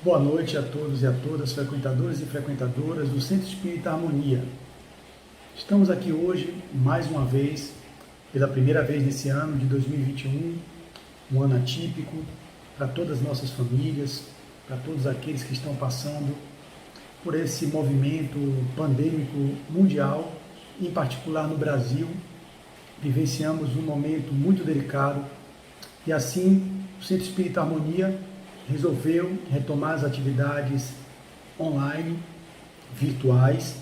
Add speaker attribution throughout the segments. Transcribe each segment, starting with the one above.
Speaker 1: Boa noite a todos e a todas, frequentadores e frequentadoras do Centro Espírita Harmonia. Estamos aqui hoje, mais uma vez, pela primeira vez nesse ano de 2021, um ano atípico para todas as nossas famílias, para todos aqueles que estão passando por esse movimento pandêmico mundial, em particular no Brasil. Vivenciamos um momento muito delicado e assim o Centro Espírita Harmonia resolveu retomar as atividades online, virtuais,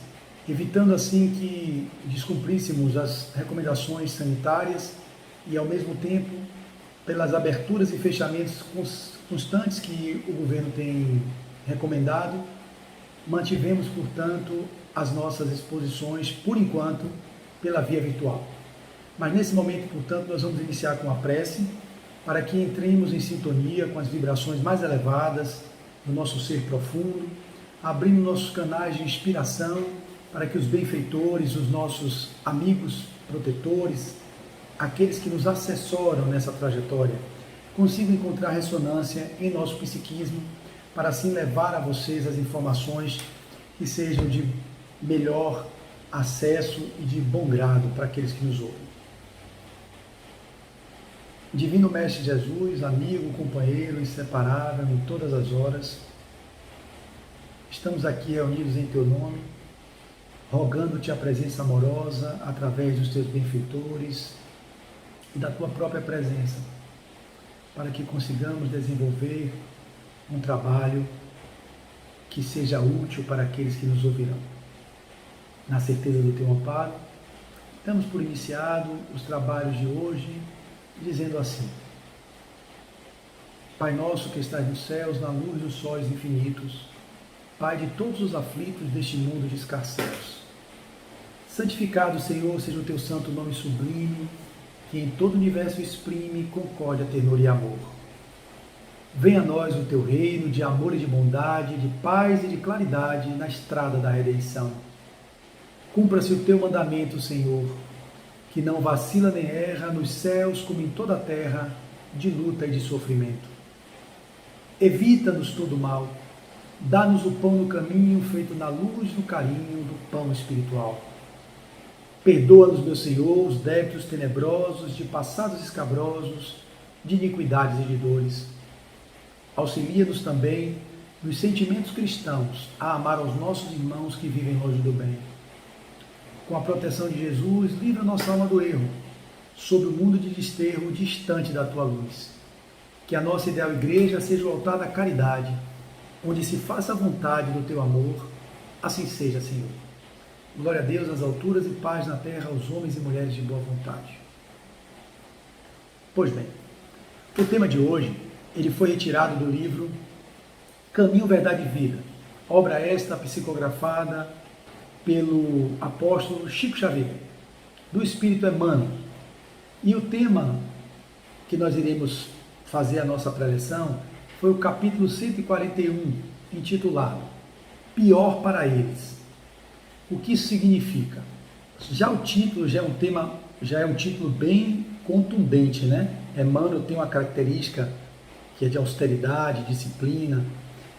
Speaker 1: evitando assim que descumpríssemos as recomendações sanitárias e, ao mesmo tempo, pelas aberturas e fechamentos constantes que o governo tem recomendado, mantivemos, portanto, as nossas exposições, por enquanto, pela via virtual. Mas nesse momento, portanto, nós vamos iniciar com a prece, para que entremos em sintonia com as vibrações mais elevadas do nosso ser profundo, abrindo nossos canais de inspiração para que os benfeitores, os nossos amigos protetores, aqueles que nos assessoram nessa trajetória, consigam encontrar ressonância em nosso psiquismo, para assim levar a vocês as informações que sejam de melhor acesso e de bom grado para aqueles que nos ouvem. Divino Mestre Jesus, amigo, companheiro, inseparável em todas as horas, estamos aqui reunidos em Teu nome, rogando-Te a presença amorosa através dos Teus benfeitores e da Tua própria presença, para que consigamos desenvolver um trabalho que seja útil para aqueles que nos ouvirão. Na certeza do Teu amparo, damos por iniciado os trabalhos de hoje, dizendo assim: Pai nosso que estás nos céus, na luz dos sóis infinitos, Pai de todos os aflitos deste mundo de escarcéus, santificado, Senhor, seja o teu santo nome sublime, que em todo o universo exprime concórdia, ternura e amor. Venha a nós o teu reino de amor e de bondade, de paz e de claridade na estrada da redenção. Cumpra-se o teu mandamento, Senhor, que não vacila nem erra nos céus como em toda a terra, de luta e de sofrimento. Evita-nos todo mal, dá-nos o pão no caminho, feito na luz do carinho do pão espiritual. Perdoa-nos, meu Senhor, os débitos tenebrosos, de passados escabrosos, de iniquidades e de dores. Auxilia-nos também nos sentimentos cristãos a amar aos nossos irmãos que vivem longe do bem. Com a proteção de Jesus, livra nossa alma do erro, sob o mundo de desterro distante da Tua luz. Que a nossa ideal igreja seja o altar da caridade, onde se faça a vontade do Teu amor, assim seja, Senhor. Glória a Deus nas alturas e paz na terra aos homens e mulheres de boa vontade. Pois bem, o tema de hoje, ele foi retirado do livro Caminho, Verdade e Vida, obra esta psicografada pelo apóstolo Chico Xavier, do Espírito Emmanuel. E o tema que nós iremos fazer a nossa preleção foi o capítulo 141, intitulado Pior para eles. O que isso significa? Já o título já é um título bem contundente, né? Emmanuel tem uma característica que é de austeridade, disciplina,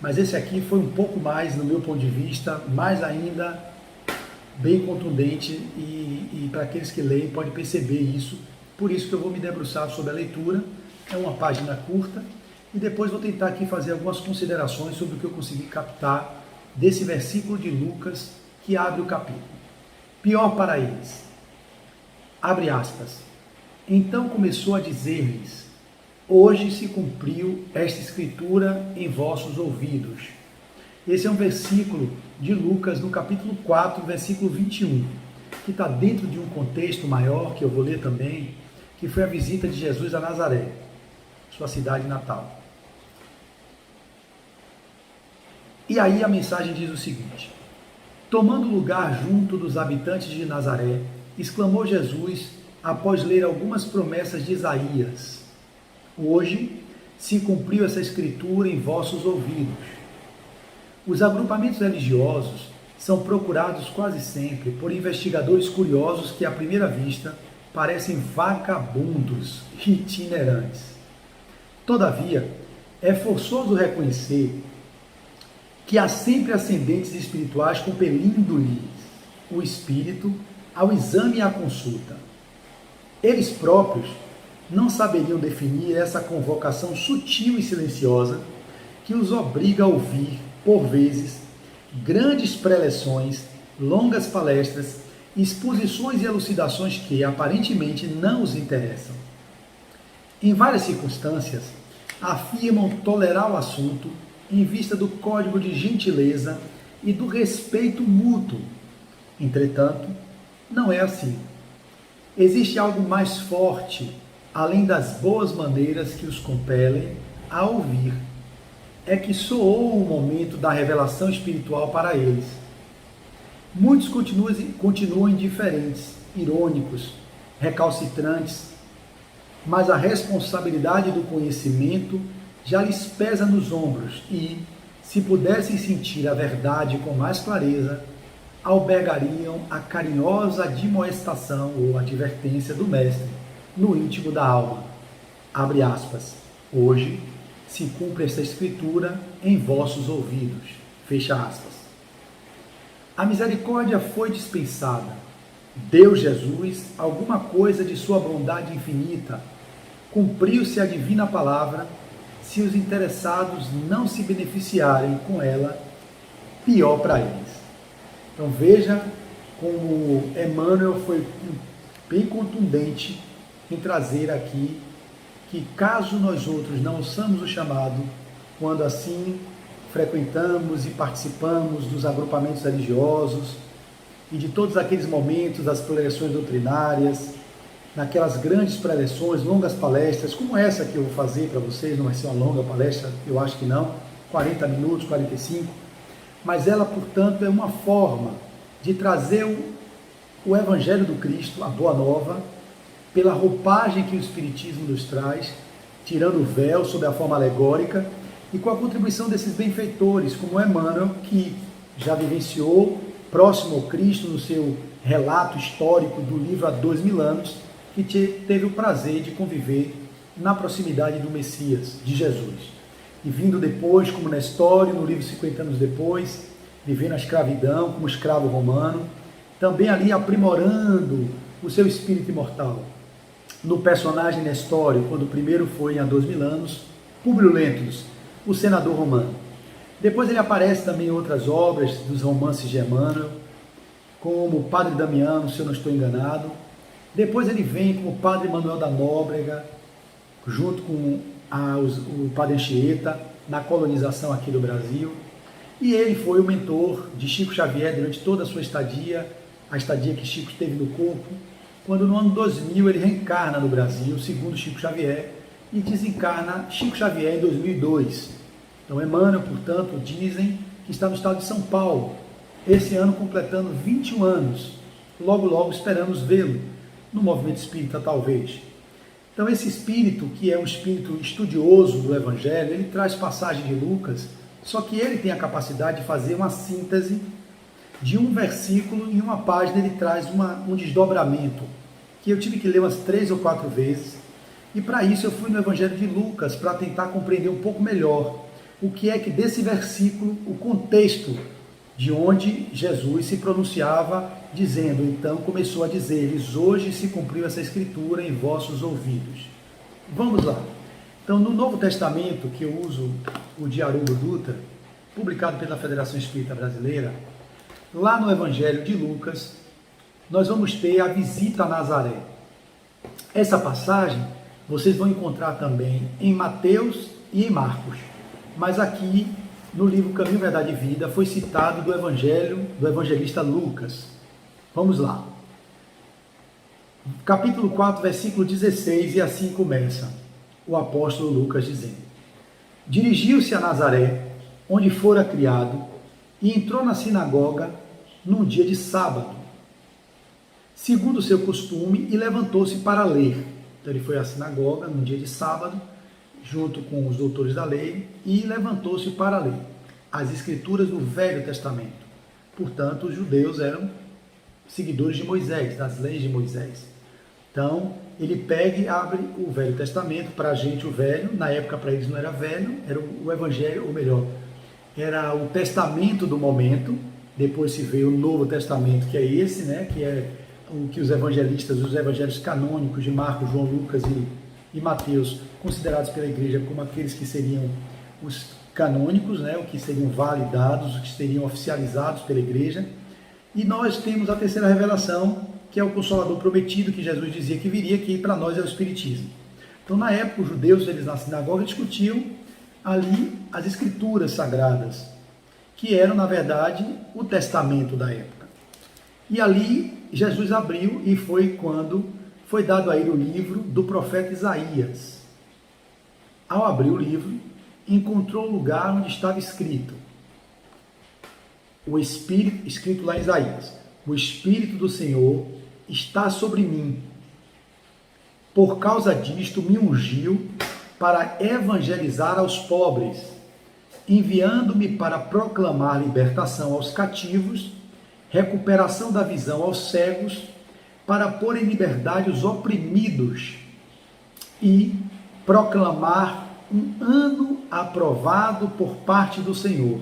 Speaker 1: mas esse aqui foi um pouco mais, no meu ponto de vista, mais ainda bem contundente e para aqueles que leem pode perceber isso. Por isso que eu vou me debruçar sobre a leitura. É uma página curta e depois vou tentar aqui fazer algumas considerações sobre o que eu consegui captar desse versículo de Lucas que abre o capítulo. Pior para eles. Abre aspas. Então começou a dizer-lhes: hoje se cumpriu esta escritura em vossos ouvidos. Esse é um versículo de Lucas, no capítulo 4, versículo 21, que está dentro de um contexto maior, que eu vou ler também, que foi a visita de Jesus a Nazaré, sua cidade natal. E aí a mensagem diz o seguinte: tomando lugar junto dos habitantes de Nazaré, exclamou Jesus, após ler algumas promessas de Isaías: hoje se cumpriu essa escritura em vossos ouvidos. Os agrupamentos religiosos são procurados quase sempre por investigadores curiosos que, à primeira vista, parecem vagabundos itinerantes. Todavia, é forçoso reconhecer que há sempre ascendentes espirituais compelindo-lhes o espírito ao exame e à consulta. Eles próprios não saberiam definir essa convocação sutil e silenciosa que os obriga a ouvir, por vezes, grandes preleções, longas palestras, exposições e elucidações que aparentemente não os interessam. Em várias circunstâncias, afirmam tolerar o assunto em vista do código de gentileza e do respeito mútuo. Entretanto, não é assim. Existe algo mais forte, além das boas maneiras que os compelem a ouvir. É que soou o momento da revelação espiritual para eles. Muitos continuam indiferentes, irônicos, recalcitrantes, mas a responsabilidade do conhecimento já lhes pesa nos ombros e, se pudessem sentir a verdade com mais clareza, albergariam a carinhosa admoestação ou advertência do Mestre no íntimo da alma. Abre aspas. Hoje se cumpre esta escritura em vossos ouvidos. Fecha aspas. A misericórdia foi dispensada. Deu Jesus alguma coisa de sua bondade infinita. Cumpriu-se a divina palavra. Se os interessados não se beneficiarem com ela, pior para eles. Então veja como Emmanuel foi bem contundente em trazer aqui que caso nós outros não ouçamos o chamado, quando assim frequentamos e participamos dos agrupamentos religiosos e de todos aqueles momentos das preleções doutrinárias, naquelas grandes preleções, longas palestras, como essa que eu vou fazer para vocês, não vai ser uma longa palestra, eu acho que não, 40 minutos, 45, mas ela, portanto, é uma forma de trazer o Evangelho do Cristo, a Boa Nova, pela roupagem que o Espiritismo nos traz, tirando o véu sob a forma alegórica, e com a contribuição desses benfeitores, como Emmanuel, que já vivenciou próximo ao Cristo no seu relato histórico do livro há 2000 anos, que teve o prazer de conviver na proximidade do Messias, de Jesus. E vindo depois, como Nestório, no livro 50 anos depois, vivendo a escravidão como escravo romano, também ali aprimorando o seu espírito imortal. No personagem Nestório, quando o primeiro foi há 2000 anos, Públio Lentulus, o senador romano. Depois ele aparece também em outras obras dos romances de Emmanuel, como Padre Damiano, se eu não estou enganado. Depois ele vem como Padre Manuel da Nóbrega, junto com o Padre Anchieta, na colonização aqui do Brasil. E ele foi o mentor de Chico Xavier durante toda a sua estadia, a estadia que Chico teve no corpo, quando no ano 2000 ele reencarna no Brasil, segundo Chico Xavier, e desencarna Chico Xavier em 2002. Então Emmanuel, portanto, dizem que está no estado de São Paulo, esse ano completando 21 anos. Logo, logo esperamos vê-lo no movimento espírita, talvez. Então esse espírito, que é um espírito estudioso do Evangelho, ele traz passagem de Lucas, só que ele tem a capacidade de fazer uma síntese de um versículo em uma página, ele traz um desdobramento, que eu tive que ler umas 3 ou 4 vezes, e para isso eu fui no Evangelho de Lucas, para tentar compreender um pouco melhor o que é que desse versículo, o contexto de onde Jesus se pronunciava, dizendo, então começou a dizer-lhes, hoje se cumpriu essa escritura em vossos ouvidos. Vamos lá. Então, no Novo Testamento, que eu uso o de Haroldo Dutra, publicado pela Federação Espírita Brasileira, lá no Evangelho de Lucas, nós vamos ter a visita a Nazaré. Essa passagem vocês vão encontrar também em Mateus e em Marcos, mas aqui no livro Caminho, Verdade e Vida foi citado do Evangelho do evangelista Lucas. Vamos lá. Capítulo 4, versículo 16, e assim começa o apóstolo Lucas dizendo: dirigiu-se a Nazaré, onde fora criado, e entrou na sinagoga num dia de sábado, segundo o seu costume, e levantou-se para ler. Então ele foi à sinagoga num dia de sábado, junto com os doutores da lei, e levantou-se para ler as escrituras do Velho Testamento. Portanto, os judeus eram seguidores de Moisés, das leis de Moisés. Então, ele pega e abre o Velho Testamento, para a gente o Velho, na época para eles não era velho, era o Evangelho, ou melhor, era o testamento do momento, depois se veio o Novo Testamento, que é esse, né, que é o que os evangelistas, os evangelhos canônicos de Marcos, João, Lucas e Mateus, considerados pela igreja como aqueles que seriam os canônicos, né, o que seriam validados, os que seriam oficializados pela igreja. E nós temos a terceira revelação, que é o Consolador prometido, que Jesus dizia que viria, que para nós é o Espiritismo. Então, na época, os judeus, eles na sinagoga discutiam ali as escrituras sagradas, que eram, na verdade, o testamento da época. E ali, Jesus abriu e foi quando foi dado a ele o livro do profeta Isaías. Ao abrir o livro, encontrou o lugar onde estava escrito, o Espírito, escrito lá em Isaías, o Espírito do Senhor está sobre mim. Por causa disto me ungiu para evangelizar aos pobres, enviando-me para proclamar libertação aos cativos, recuperação da visão aos cegos, para pôr em liberdade os oprimidos e proclamar um ano aprovado por parte do Senhor.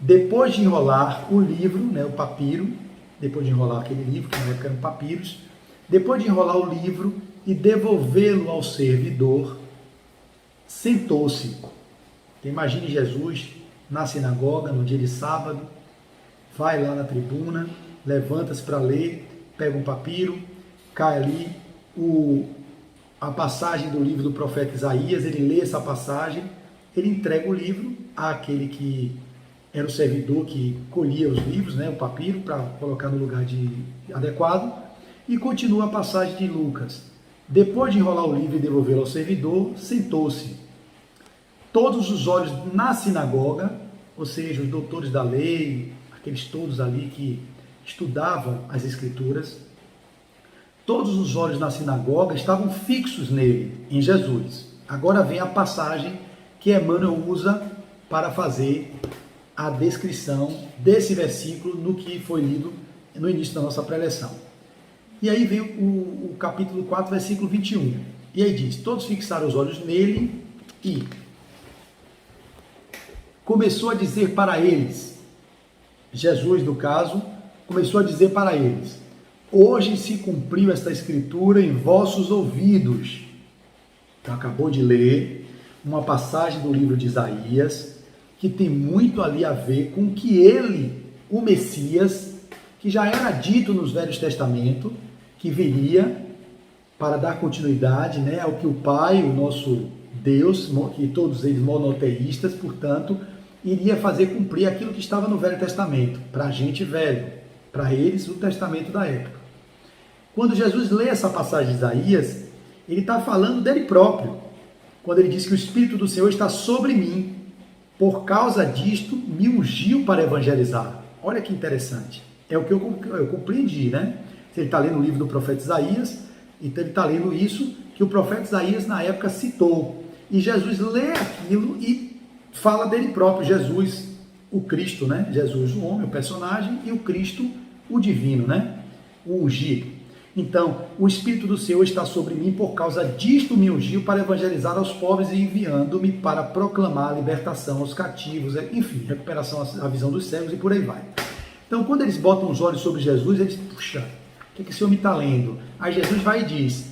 Speaker 1: Depois de enrolar o livro, né, o papiro, depois de enrolar aquele livro, que na época eram papiros, depois de enrolar o livro e devolvê-lo ao servidor, sentou-se. Imagine Jesus na sinagoga, no dia de sábado, vai lá na tribuna, levanta-se para ler, pega um papiro, cai ali a passagem do livro do profeta Isaías, ele lê essa passagem, ele entrega o livro àquele que era o servidor que colhia os livros, né, o papiro, para colocar no lugar adequado, e continua a passagem de Lucas. Depois de enrolar o livro e devolvê-lo ao servidor, sentou-se. Todos os olhos na sinagoga, ou seja, os doutores da lei, aqueles todos ali que estudavam as escrituras, todos os olhos na sinagoga estavam fixos nele, em Jesus. Agora vem a passagem que Emmanuel usa para fazer a descrição desse versículo no que foi lido no início da nossa preleção. E aí vem o capítulo 4, versículo 21. E aí diz, todos fixaram os olhos nele e começou a dizer para eles, Jesus, no caso, começou a dizer para eles, hoje se cumpriu esta escritura em vossos ouvidos. Então, acabou de ler uma passagem do livro de Isaías, que tem muito ali a ver com que ele, o Messias, que já era dito nos Velhos Testamentos, que viria para dar continuidade, né, ao que o Pai, o nosso Deus, que todos eles monoteístas, portanto, iria fazer cumprir aquilo que estava no Velho Testamento, para a gente velho, para eles o Testamento da época. Quando Jesus lê essa passagem de Isaías, ele está falando dele próprio, quando ele diz que o Espírito do Senhor está sobre mim, por causa disto me ungiu para evangelizar. Olha que interessante, é o que eu compreendi, né? Ele está lendo o livro do profeta Isaías, então ele está lendo isso que o profeta Isaías na época citou. E Jesus lê aquilo e fala dele próprio, Jesus, o Cristo, né? Jesus, o homem, o personagem, e o Cristo, o divino, né? O ungido. Então, o Espírito do Senhor está sobre mim, por causa disto me ungiu para evangelizar aos pobres e enviando-me para proclamar a libertação aos cativos, enfim, recuperação à visão dos cegos e por aí vai. Então, quando eles botam os olhos sobre Jesus, eles, puxa, o que esse homem está lendo? Aí Jesus vai e diz,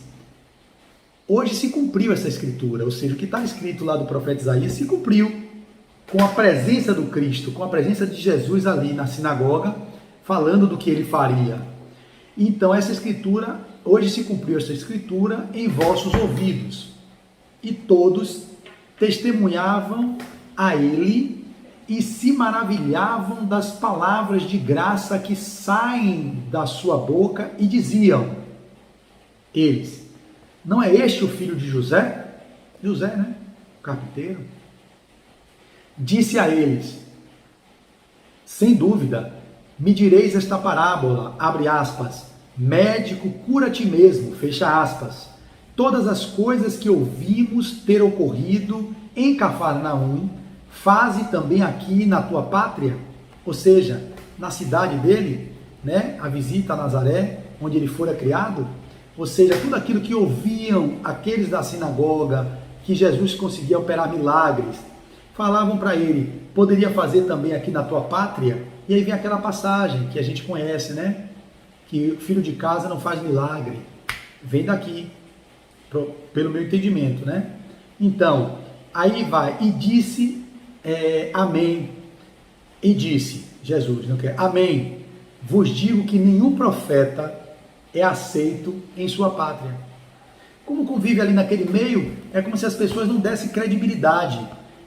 Speaker 1: hoje se cumpriu essa escritura, ou seja, o que está escrito lá do profeta Isaías se cumpriu, com a presença do Cristo, com a presença de Jesus ali na sinagoga, falando do que ele faria. Então essa escritura, hoje se cumpriu essa escritura em vossos ouvidos. E todos testemunhavam a ele e se maravilhavam das palavras de graça que saem da sua boca e diziam, eles, não é este o filho de José? José, né? O carpinteiro. Disse a eles, sem dúvida, me direis esta parábola, abre aspas, médico, cura a ti mesmo, fecha aspas. Todas as coisas que ouvimos ter ocorrido em Cafarnaum, faze também aqui na tua pátria, ou seja, na cidade dele, né? A visita a Nazaré, onde ele fora criado, ou seja, tudo aquilo que ouviam aqueles da sinagoga, que Jesus conseguia operar milagres, Falavam para ele, poderia fazer também aqui na tua pátria? E aí vem aquela passagem que a gente conhece, né? Que o filho de casa não faz milagre. Vem daqui, pelo meu entendimento, né? Então, aí vai, e disse, amém. E disse, Jesus, não quer? Amém. Vos digo que nenhum profeta é aceito em sua pátria. Como convive ali naquele meio, é como se as pessoas não dessem credibilidade.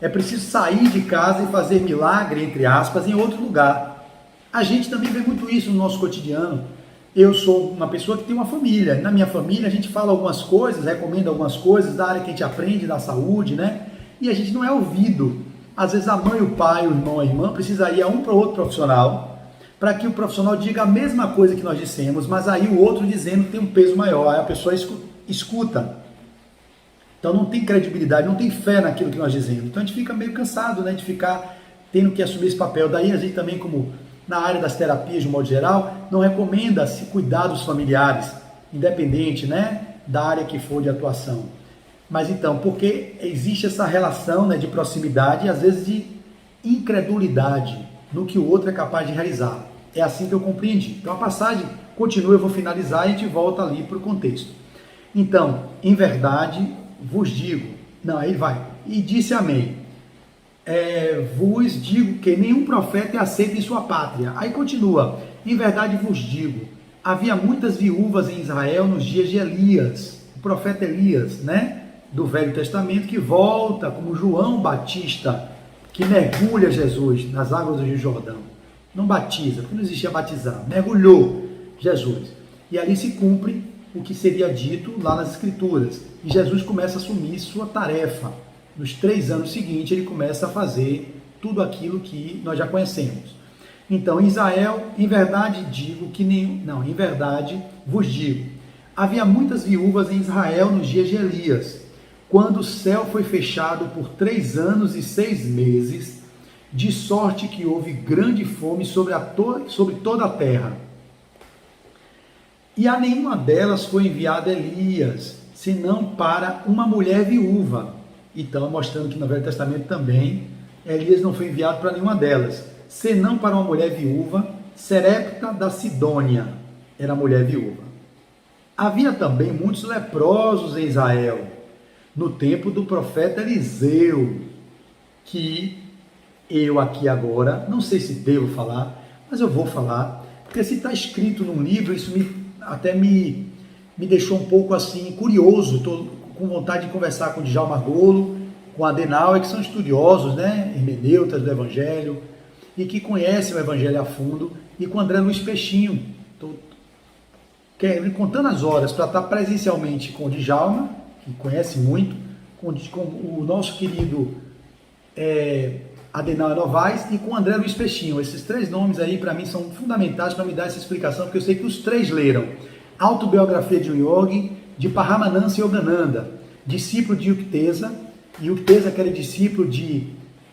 Speaker 1: É preciso sair de casa e fazer milagre, entre aspas, em outro lugar. A gente também vê muito isso no nosso cotidiano. Eu sou uma pessoa que tem uma família. Na minha família a gente fala algumas coisas, recomenda algumas coisas da área que a gente aprende, da saúde, né? E a gente não é ouvido. Às vezes a mãe, o pai, o irmão, a irmã precisa ir a um para o outro profissional, para que o profissional diga a mesma coisa que nós dissemos, mas aí o outro dizendo tem um peso maior. Aí a pessoa escuta. Então não tem credibilidade, não tem fé naquilo que nós dizemos. Então a gente fica meio cansado, né, de ficar tendo que assumir esse papel. Daí a gente também, como na área das terapias de um modo geral, não recomenda se cuidar dos familiares, independente, né, da área que for de atuação. Mas então, porque existe essa relação, né, de proximidade e às vezes de incredulidade no que o outro é capaz de realizar. É assim que eu compreendi. Então a passagem continua, eu vou finalizar e a gente volta ali para o contexto. Então, em verdade, vos digo, não, aí vai, e disse amém. Vos digo que nenhum profeta é aceito em sua pátria. Aí continua, em verdade vos digo, havia muitas viúvas em Israel nos dias de Elias, o profeta Elias, né, do Velho Testamento, que volta como João Batista, que mergulha Jesus nas águas do Rio Jordão. Não batiza, porque não existia batizar, mergulhou Jesus. E ali se cumpre o que seria dito lá nas Escrituras. E Jesus começa a assumir sua tarefa. Nos 3 anos seguintes, ele começa a fazer tudo aquilo que nós já conhecemos. Então, em Israel, em verdade digo que nem... Não, em verdade vos digo. Havia muitas viúvas em Israel nos dias de Elias, quando o céu foi fechado por 3 anos e 6 meses, de sorte que houve grande fome sobre toda a terra. E a nenhuma delas foi enviado Elias, senão para uma mulher viúva. Então, mostrando que no Velho Testamento também, Elias não foi enviado para nenhuma delas, senão para uma mulher viúva, Serepta da Sidônia, era a mulher viúva. Havia também muitos leprosos em Israel, no tempo do profeta Eliseu, que eu aqui agora, não sei se devo falar, mas eu vou falar, porque se está escrito num livro, isso até me deixou um pouco assim curioso. Estou com vontade de conversar com o Djalma Golo, com a Adenauer, que são estudiosos, né, hermeneutas do Evangelho, e que conhecem o Evangelho a fundo, e com o André Luiz Peixinho. Estou contando as horas para estar presencialmente com o Djalma, que conhece muito, com o nosso querido Adenauer Novaes e com o André Luiz Peixinho. Esses 3 nomes aí para mim são fundamentais para me dar essa explicação, porque eu sei que os 3 leram Autobiografia de um Yogi, de Paramahansa Yogananda, discípulo de Yuktesa, e Yuktesa que era discípulo de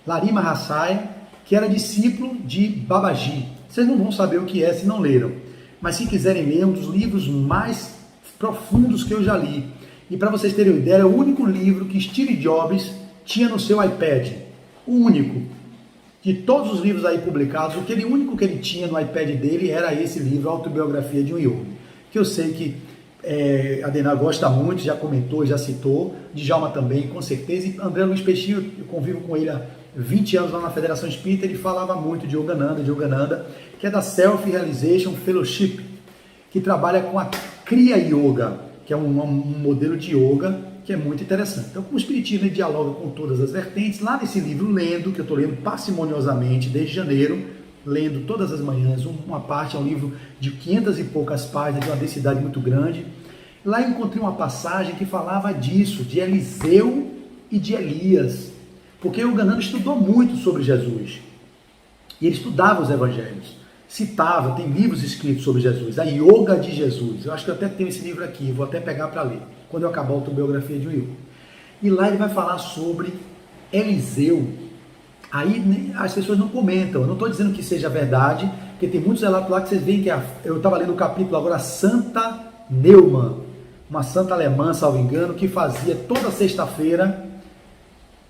Speaker 1: Larima Hassai, que era discípulo de Babaji. Vocês não vão saber o que é se não leram, mas se quiserem ler, é um dos livros mais profundos que eu já li. E para vocês terem uma ideia, é o único livro que Steve Jobs tinha no seu iPad. O único. De todos os livros aí publicados, o único que ele tinha no iPad dele era esse livro, Autobiografia de um Yogi. Que eu sei que a Adenauer gosta muito, já comentou, já citou, Djalma também, com certeza, e André Luiz Peixinho, eu convivo com ele há 20 anos lá na Federação Espírita, ele falava muito de Yogananda, que é da Self-Realization Fellowship, que trabalha com a Kriya Yoga, que é um modelo de yoga que é muito interessante. Então, como o Espiritismo dialoga com todas as vertentes, lá nesse livro, que eu estou lendo parcimoniosamente desde janeiro, lendo todas as manhãs, uma parte, é um livro de 500 e poucas páginas, de uma densidade muito grande. Lá eu encontrei uma passagem que falava disso, de Eliseu e de Elias, porque o Yogananda estudou muito sobre Jesus, e ele estudava os evangelhos, citava, tem livros escritos sobre Jesus, a Yoga de Jesus. Eu acho que eu até tenho esse livro aqui, vou até pegar para ler, quando eu acabar a autobiografia de um Yoga. E lá ele vai falar sobre Eliseu. Aí as pessoas não comentam, eu não estou dizendo que seja verdade, porque tem muitos relatos lá que vocês veem que eu estava lendo o capítulo agora, Santa Neumann, uma santa alemã, salvo engano, que fazia toda sexta-feira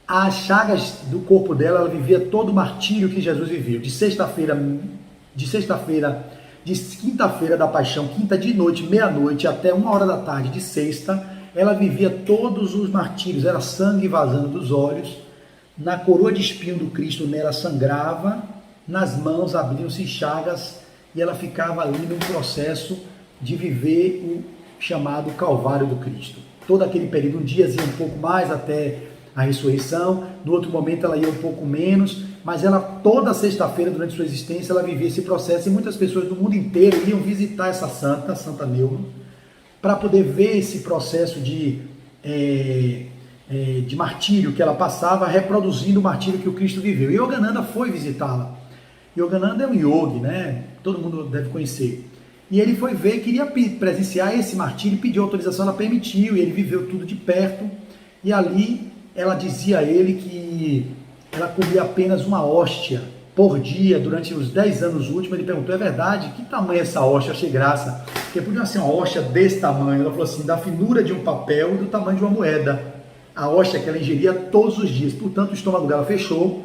Speaker 1: as chagas do corpo dela, ela vivia todo o martírio que Jesus viveu. De quinta-feira da paixão, quinta de noite, meia-noite, até 1 hora da tarde de sexta, ela vivia todos os martírios, era sangue vazando dos olhos, na coroa de espinho do Cristo nela sangrava, nas mãos abriam-se chagas e ela ficava ali no processo de viver o chamado Calvário do Cristo. Todo aquele período, um dia ia um pouco mais até a ressurreição, no outro momento ela ia um pouco menos, mas ela toda sexta-feira durante sua existência ela vivia esse processo e muitas pessoas do mundo inteiro iam visitar essa Santa Neuma, para poder ver esse processo de martírio que ela passava, reproduzindo o martírio que o Cristo viveu. E Yogananda foi visitá-la. Yogananda é um yogi, né? Todo mundo deve conhecer. E ele foi ver, queria presenciar esse martírio, pediu autorização, ela permitiu, e ele viveu tudo de perto. E ali ela dizia a ele que ela comia apenas uma hóstia por dia durante os 10 anos últimos. Ele perguntou, é verdade? Que tamanho é essa hóstia? Eu achei graça. Porque podia ser uma hóstia desse tamanho. Ela falou assim, da finura de um papel e do tamanho de uma moeda. A hóstia que ela ingeria todos os dias. Portanto, o estômago dela fechou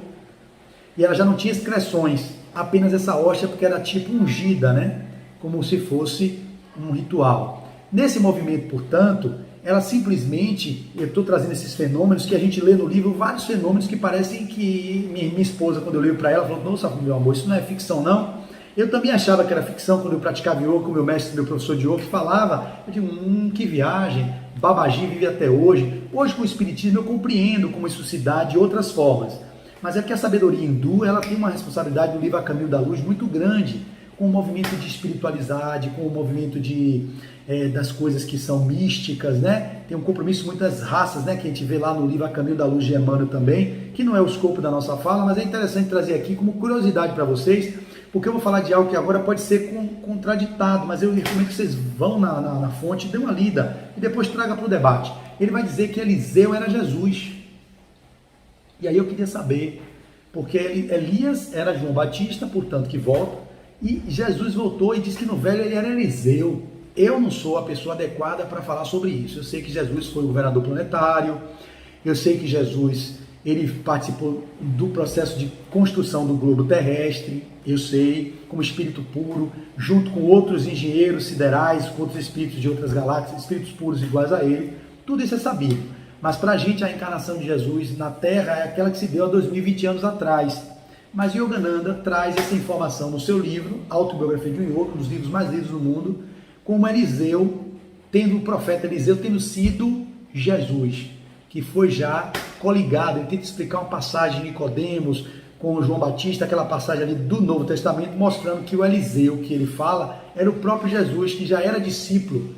Speaker 1: e ela já não tinha excreções. Apenas essa hóstia porque era tipo ungida, né? Como se fosse um ritual. Nesse movimento, portanto, ela simplesmente, eu estou trazendo esses fenômenos que a gente lê no livro, vários fenômenos que parecem que minha esposa, quando eu leio para ela, falou, nossa, meu amor, isso não é ficção não. Eu também achava que era ficção quando eu praticava yoga com meu mestre, meu professor de yoga, que falava, eu digo, que viagem, Babaji vive até hoje. Hoje com o espiritismo eu compreendo como isso se dá de outras formas, mas é que a sabedoria hindu, ela tem uma responsabilidade no livro A Caminho da Luz muito grande, com o movimento de espiritualidade, com o movimento das coisas que são místicas, né? Tem um compromisso com muitas raças, né? Que a gente vê lá no livro A Caminho da Luz de Emmanuel também, que não é o escopo da nossa fala, mas é interessante trazer aqui como curiosidade para vocês, porque eu vou falar de algo que agora pode ser contraditado, mas eu recomendo que vocês vão na fonte, dê uma lida e depois traga para o debate. Ele vai dizer que Eliseu era Jesus. E aí eu queria saber, porque Elias era João Batista, portanto, que volta, e Jesus voltou e disse que no velho ele era Eliseu. Eu não sou a pessoa adequada para falar sobre isso. Eu sei que Jesus foi o governador planetário, eu sei que Jesus ele participou do processo de construção do globo terrestre, eu sei, como espírito puro, junto com outros engenheiros siderais, com outros espíritos de outras galáxias, espíritos puros iguais a ele, tudo isso é sabido. Mas para a gente a encarnação de Jesus na Terra é aquela que se deu há 2020 anos atrás. Mas Yogananda traz essa informação no seu livro, Autobiografia de um Yogi, um dos livros mais lidos do mundo, como Eliseu, o profeta Eliseu tendo sido Jesus, que foi já coligado. Ele tenta explicar uma passagem de Nicodemos com João Batista, aquela passagem ali do Novo Testamento, mostrando que o Eliseu que ele fala era o próprio Jesus, que já era discípulo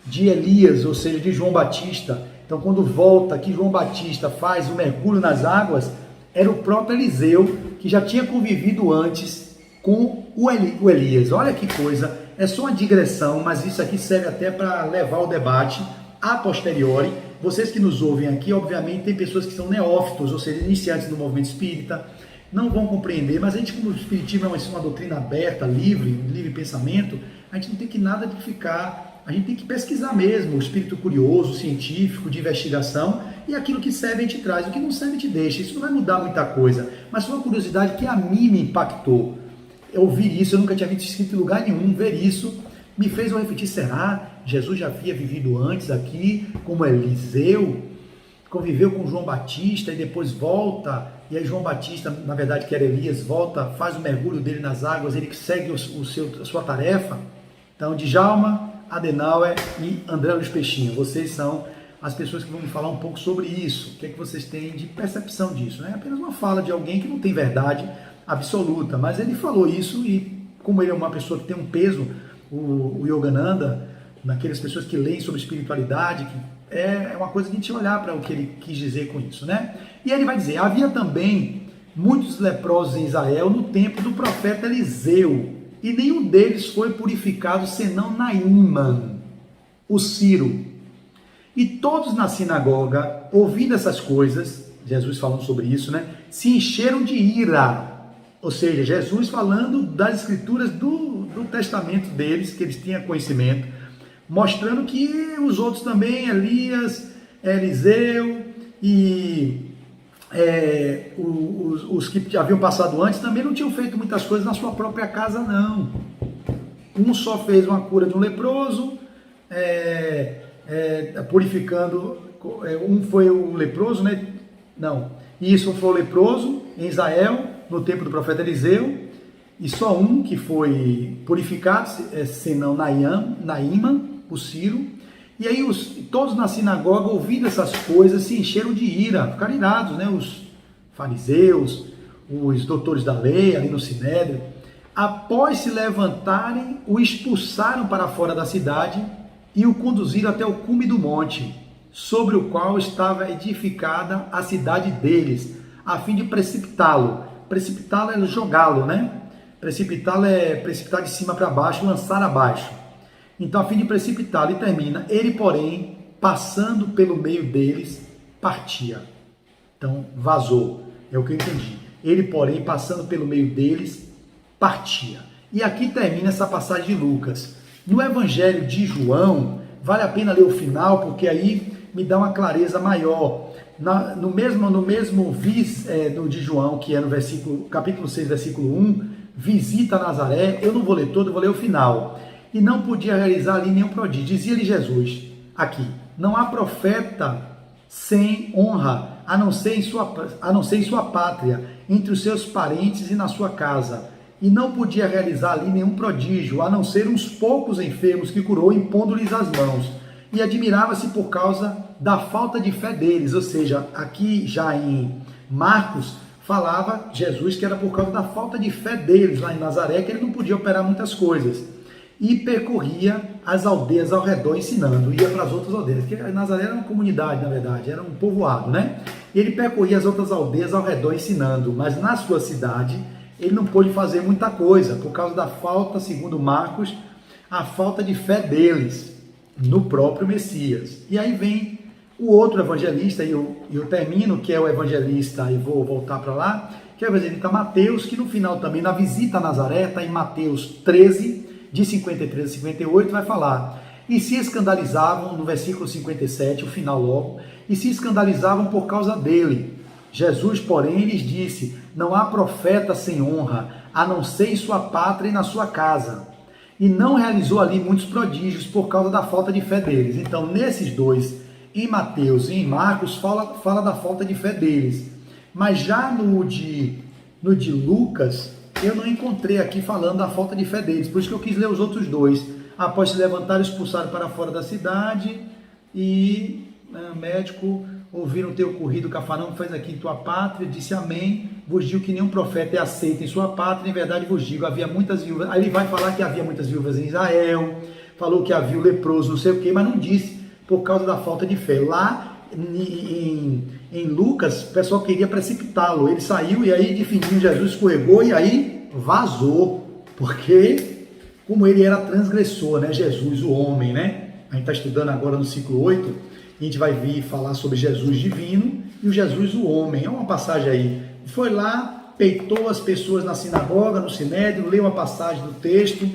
Speaker 1: de Elias, ou seja, de João Batista. Então, quando volta que João Batista faz o mergulho nas águas, era o próprio Eliseu, que já tinha convivido antes com o Elias. Olha que coisa, é só uma digressão, mas isso aqui serve até para levar o debate a posteriori. Vocês que nos ouvem aqui, obviamente, tem pessoas que são neófitos, ou seja, iniciantes do movimento espírita, não vão compreender, mas a gente, como o espiritismo é uma doutrina aberta, livre pensamento, a gente não tem que nada de ficar, a gente tem que pesquisar mesmo, o espírito curioso, científico, de investigação, e aquilo que serve a gente traz, o que não serve a gente deixa. Isso não vai mudar muita coisa, mas foi uma curiosidade que a mim me impactou. Eu ouvir isso, eu nunca tinha visto escrito em lugar nenhum, ver isso me fez eu refletir, será? Jesus já havia vivido antes aqui, como Eliseu, conviveu com João Batista e depois volta, e aí João Batista, na verdade que era Elias, volta, faz o mergulho dele nas águas, ele segue a sua tarefa. Então, Djalma, Adenauer e André Luiz Peixinho, vocês são as pessoas que vão me falar um pouco sobre isso. O que é que vocês têm de percepção disso? É apenas uma fala de alguém que não tem verdade absoluta, mas ele falou isso e como ele é uma pessoa que tem um peso, o Yogananda, naquelas pessoas que leem sobre espiritualidade, que é uma coisa que a gente olhar para o que ele quis dizer com isso, né? E ele vai dizer, havia também muitos leprosos em Israel no tempo do profeta Eliseu, e nenhum deles foi purificado senão Naíman, o Ciro. E todos na sinagoga, ouvindo essas coisas, Jesus falando sobre isso, né, se encheram de ira. Ou seja, Jesus falando das escrituras do testamento deles, que eles tinham conhecimento, mostrando que os outros também, Elias, Eliseu e os que haviam passado antes também não tinham feito muitas coisas na sua própria casa, não. Um só fez uma cura de um leproso, purificando. Um foi o leproso, né? Não. Isso foi o leproso em Israel, no tempo do profeta Eliseu, e só um que foi purificado, senão Naíman, o Ciro. E aí todos na sinagoga, ouvindo essas coisas, se encheram de ira, ficaram irados, né? Os fariseus, os doutores da lei, ali no Sinédrio. Após se levantarem, o expulsaram para fora da cidade e o conduziram até o cume do monte, sobre o qual estava edificada a cidade deles, a fim de precipitá-lo. Precipitá-lo é jogá-lo, né? Precipitá-lo é precipitar de cima para baixo, lançar abaixo. Então, a fim de precipitá-lo, e termina, ele, porém, passando pelo meio deles, partia. Então, vazou, é o que eu entendi. Ele, porém, passando pelo meio deles, partia. E aqui termina essa passagem de Lucas. No Evangelho de João, vale a pena ler o final, porque aí me dá uma clareza maior. No mesmo de João, que é no capítulo 6, versículo 1, visita Nazaré, eu não vou ler todo, eu vou ler o final. E não podia realizar ali nenhum prodígio. Dizia-lhe Jesus, aqui, não há profeta sem honra, a não ser em sua pátria, entre os seus parentes e na sua casa. E não podia realizar ali nenhum prodígio, a não ser uns poucos enfermos que curou, impondo-lhes as mãos. E admirava-se por causa da falta de fé deles. Ou seja, aqui já em Marcos, falava Jesus que era por causa da falta de fé deles lá em Nazaré, que ele não podia operar muitas coisas. E percorria as aldeias ao redor ensinando, ia para as outras aldeias, porque Nazaré era uma comunidade, na verdade, era um povoado, né? Ele percorria as outras aldeias ao redor ensinando, mas na sua cidade ele não pôde fazer muita coisa, por causa da falta, segundo Marcos, a falta de fé deles no próprio Messias. E aí vem o outro evangelista, e eu termino, que é o evangelista, e vou voltar para lá, que é o evangelista Mateus, que no final também, na visita a Nazaré, está em Mateus 13, de 53 a 58, vai falar: e se escandalizavam, no versículo 57, o final logo, e se escandalizavam por causa dele. Jesus, porém, lhes disse: não há profeta sem honra, a não ser em sua pátria e na sua casa. E não realizou ali muitos prodígios por causa da falta de fé deles. Então, nesses dois, em Mateus e em Marcos, fala da falta de fé deles. Mas já no de Lucas, eu não encontrei aqui falando da falta de fé deles, por isso que eu quis ler os outros dois. Após se levantar, expulsaram para fora da cidade, e médico, ouviram ter ocorrido, Cafarnaum faz aqui em tua pátria, disse amém, vos digo que nenhum profeta é aceito em sua pátria, em verdade vos digo, havia muitas viúvas. Aí ele vai falar que havia muitas viúvas em Israel, falou que havia o leproso, não sei o que, mas não disse por causa da falta de fé. Lá em Lucas, o pessoal queria precipitá-lo, ele saiu e aí de fininho Jesus escorregou e aí vazou, porque como ele era transgressor, né? Jesus, o homem, né? A gente está estudando agora no ciclo 8, e a gente vai vir falar sobre Jesus divino e o Jesus, o homem. É uma passagem aí. Foi lá, peitou as pessoas na sinagoga, no sinédrio, leu a passagem do texto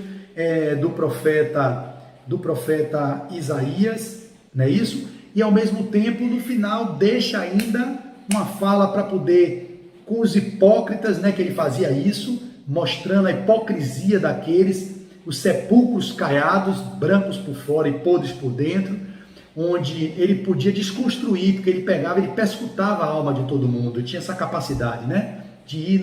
Speaker 1: do profeta Isaías, não é isso? E ao mesmo tempo, no final, deixa ainda uma fala para poder, com os hipócritas, né, que ele fazia isso, mostrando a hipocrisia daqueles, os sepulcros caiados, brancos por fora e podres por dentro, onde ele podia desconstruir, porque ele pegava, ele perscrutava a alma de todo mundo, tinha essa capacidade, né, de ir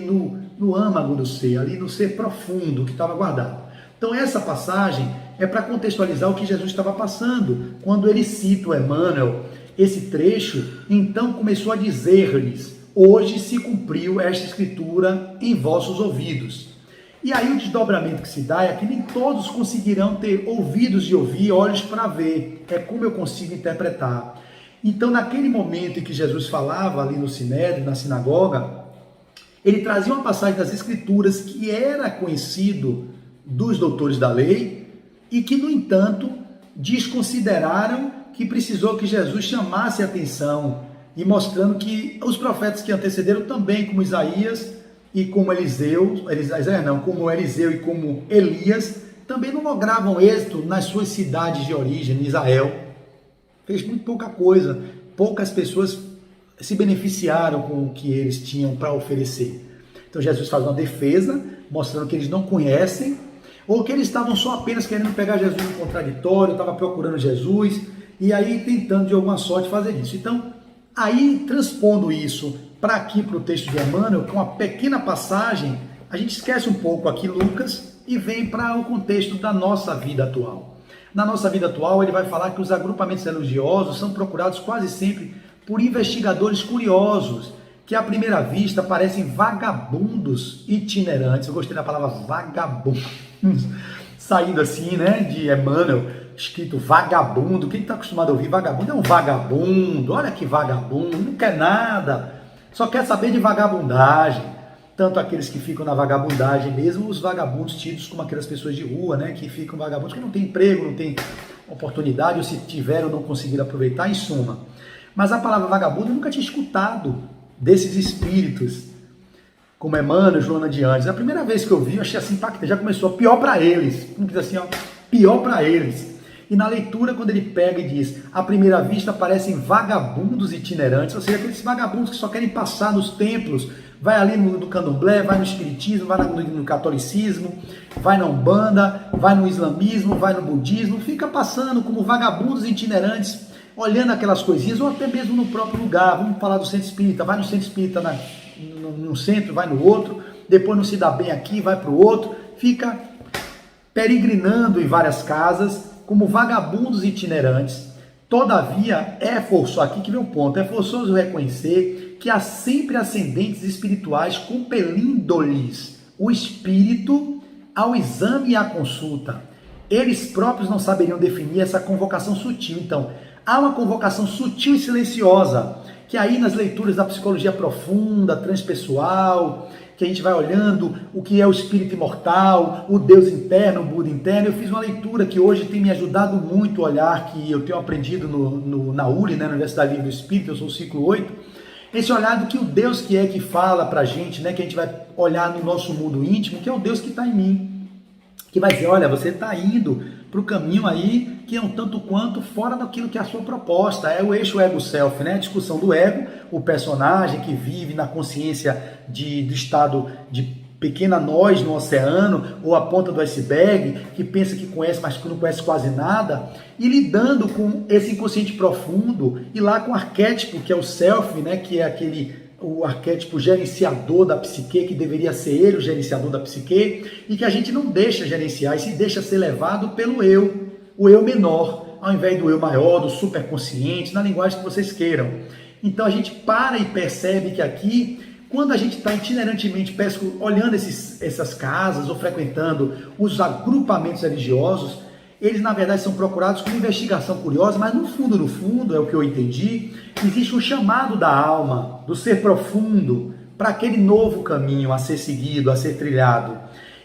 Speaker 1: no âmago do ser, ali no ser profundo que estava guardado. Então essa passagem é para contextualizar o que Jesus estava passando. Quando ele cita o Emmanuel, esse trecho, então começou a dizer-lhes: hoje se cumpriu esta escritura em vossos ouvidos. E aí o desdobramento que se dá é que nem todos conseguirão ter ouvidos de ouvir, olhos para ver. É como eu consigo interpretar. Então, naquele momento em que Jesus falava ali no Sinédrio, na sinagoga, ele trazia uma passagem das Escrituras que era conhecido dos doutores da lei e que, no entanto, desconsideraram que precisou que Jesus chamasse a atenção e mostrando que os profetas que antecederam também, como Isaías e como como Eliseu e como Elias, também não logravam êxito nas suas cidades de origem, em Israel. Fez muito pouca coisa, poucas pessoas se beneficiaram com o que eles tinham para oferecer. Então Jesus faz uma defesa, mostrando que eles não conhecem, ou que eles estavam só apenas querendo pegar Jesus no contraditório, estavam procurando Jesus, e aí tentando de alguma sorte fazer isso. Então, aí transpondo isso para aqui, para o texto de Emmanuel, com uma pequena passagem, a gente esquece um pouco aqui Lucas e vem para o contexto da nossa vida atual. Na nossa vida atual, ele vai falar que os agrupamentos religiosos são procurados quase sempre por investigadores curiosos, que à primeira vista parecem vagabundos itinerantes. Eu gostei da palavra vagabundo, saindo assim, né, de Emmanuel, escrito vagabundo. Quem está acostumado a ouvir vagabundo é um vagabundo. Olha que vagabundo, não quer nada, só quer saber de vagabundagem. Tanto aqueles que ficam na vagabundagem mesmo, os vagabundos tidos como aquelas pessoas de rua, né, que ficam vagabundos, que não tem emprego, não tem oportunidade, ou se tiveram não conseguiram aproveitar, em suma. Mas a palavra vagabundo eu nunca tinha escutado desses espíritos, como Emmanuel, Joana de Anjos. A primeira vez que eu vi, eu achei assim impactante, já começou pior para eles, como diz assim, ó, pior para eles. E na leitura, quando ele pega e diz, à primeira vista parecem vagabundos itinerantes, ou seja, aqueles vagabundos que só querem passar nos templos, vai ali no candomblé, vai no espiritismo, vai no catolicismo, vai na umbanda, vai no islamismo, vai no budismo, fica passando como vagabundos itinerantes, olhando aquelas coisinhas, ou até mesmo no próprio lugar. Vamos falar do centro espírita, vai no centro espírita no centro, vai no outro, depois não se dá bem aqui, vai para o outro, fica peregrinando em várias casas, como vagabundos itinerantes. Todavia, é forçoso, aqui que vem o ponto, é forçoso reconhecer que há sempre ascendentes espirituais compelindo-lhes o espírito ao exame e à consulta. Eles próprios não saberiam definir essa convocação sutil. Então, há uma convocação sutil e silenciosa, que aí nas leituras da psicologia profunda, transpessoal, que a gente vai olhando o que é o espírito imortal, o Deus interno, o Buda interno. Eu fiz uma leitura que hoje tem me ajudado muito a olhar, que eu tenho aprendido na URI, né, na Universidade Livre do Espírito, eu sou o ciclo 8, esse olhar do que o Deus que fala pra gente, né, que a gente vai olhar no nosso mundo íntimo, que é o Deus que está em mim, que vai dizer, olha, você está indo para o caminho aí que é um tanto quanto fora daquilo que é a sua proposta, é o eixo ego-self, né? A discussão do ego, o personagem que vive na consciência do estado de pequena nós no oceano, ou a ponta do iceberg, que pensa que conhece, mas que não conhece quase nada, e lidando com esse inconsciente profundo, e lá com o arquétipo, que é o self, né? Que é o arquétipo gerenciador da psique, que deveria ser ele o gerenciador da psique, e que a gente não deixa gerenciar, e se deixa ser levado pelo eu, o eu menor, ao invés do eu maior, do superconsciente, na linguagem que vocês queiram. Então a gente para e percebe que aqui, quando a gente está itinerantemente olhando essas casas ou frequentando os agrupamentos religiosos, eles na verdade são procurados com investigação curiosa, mas no fundo, é o que eu entendi, existe um chamado da alma, do ser profundo, para aquele novo caminho a ser seguido, a ser trilhado.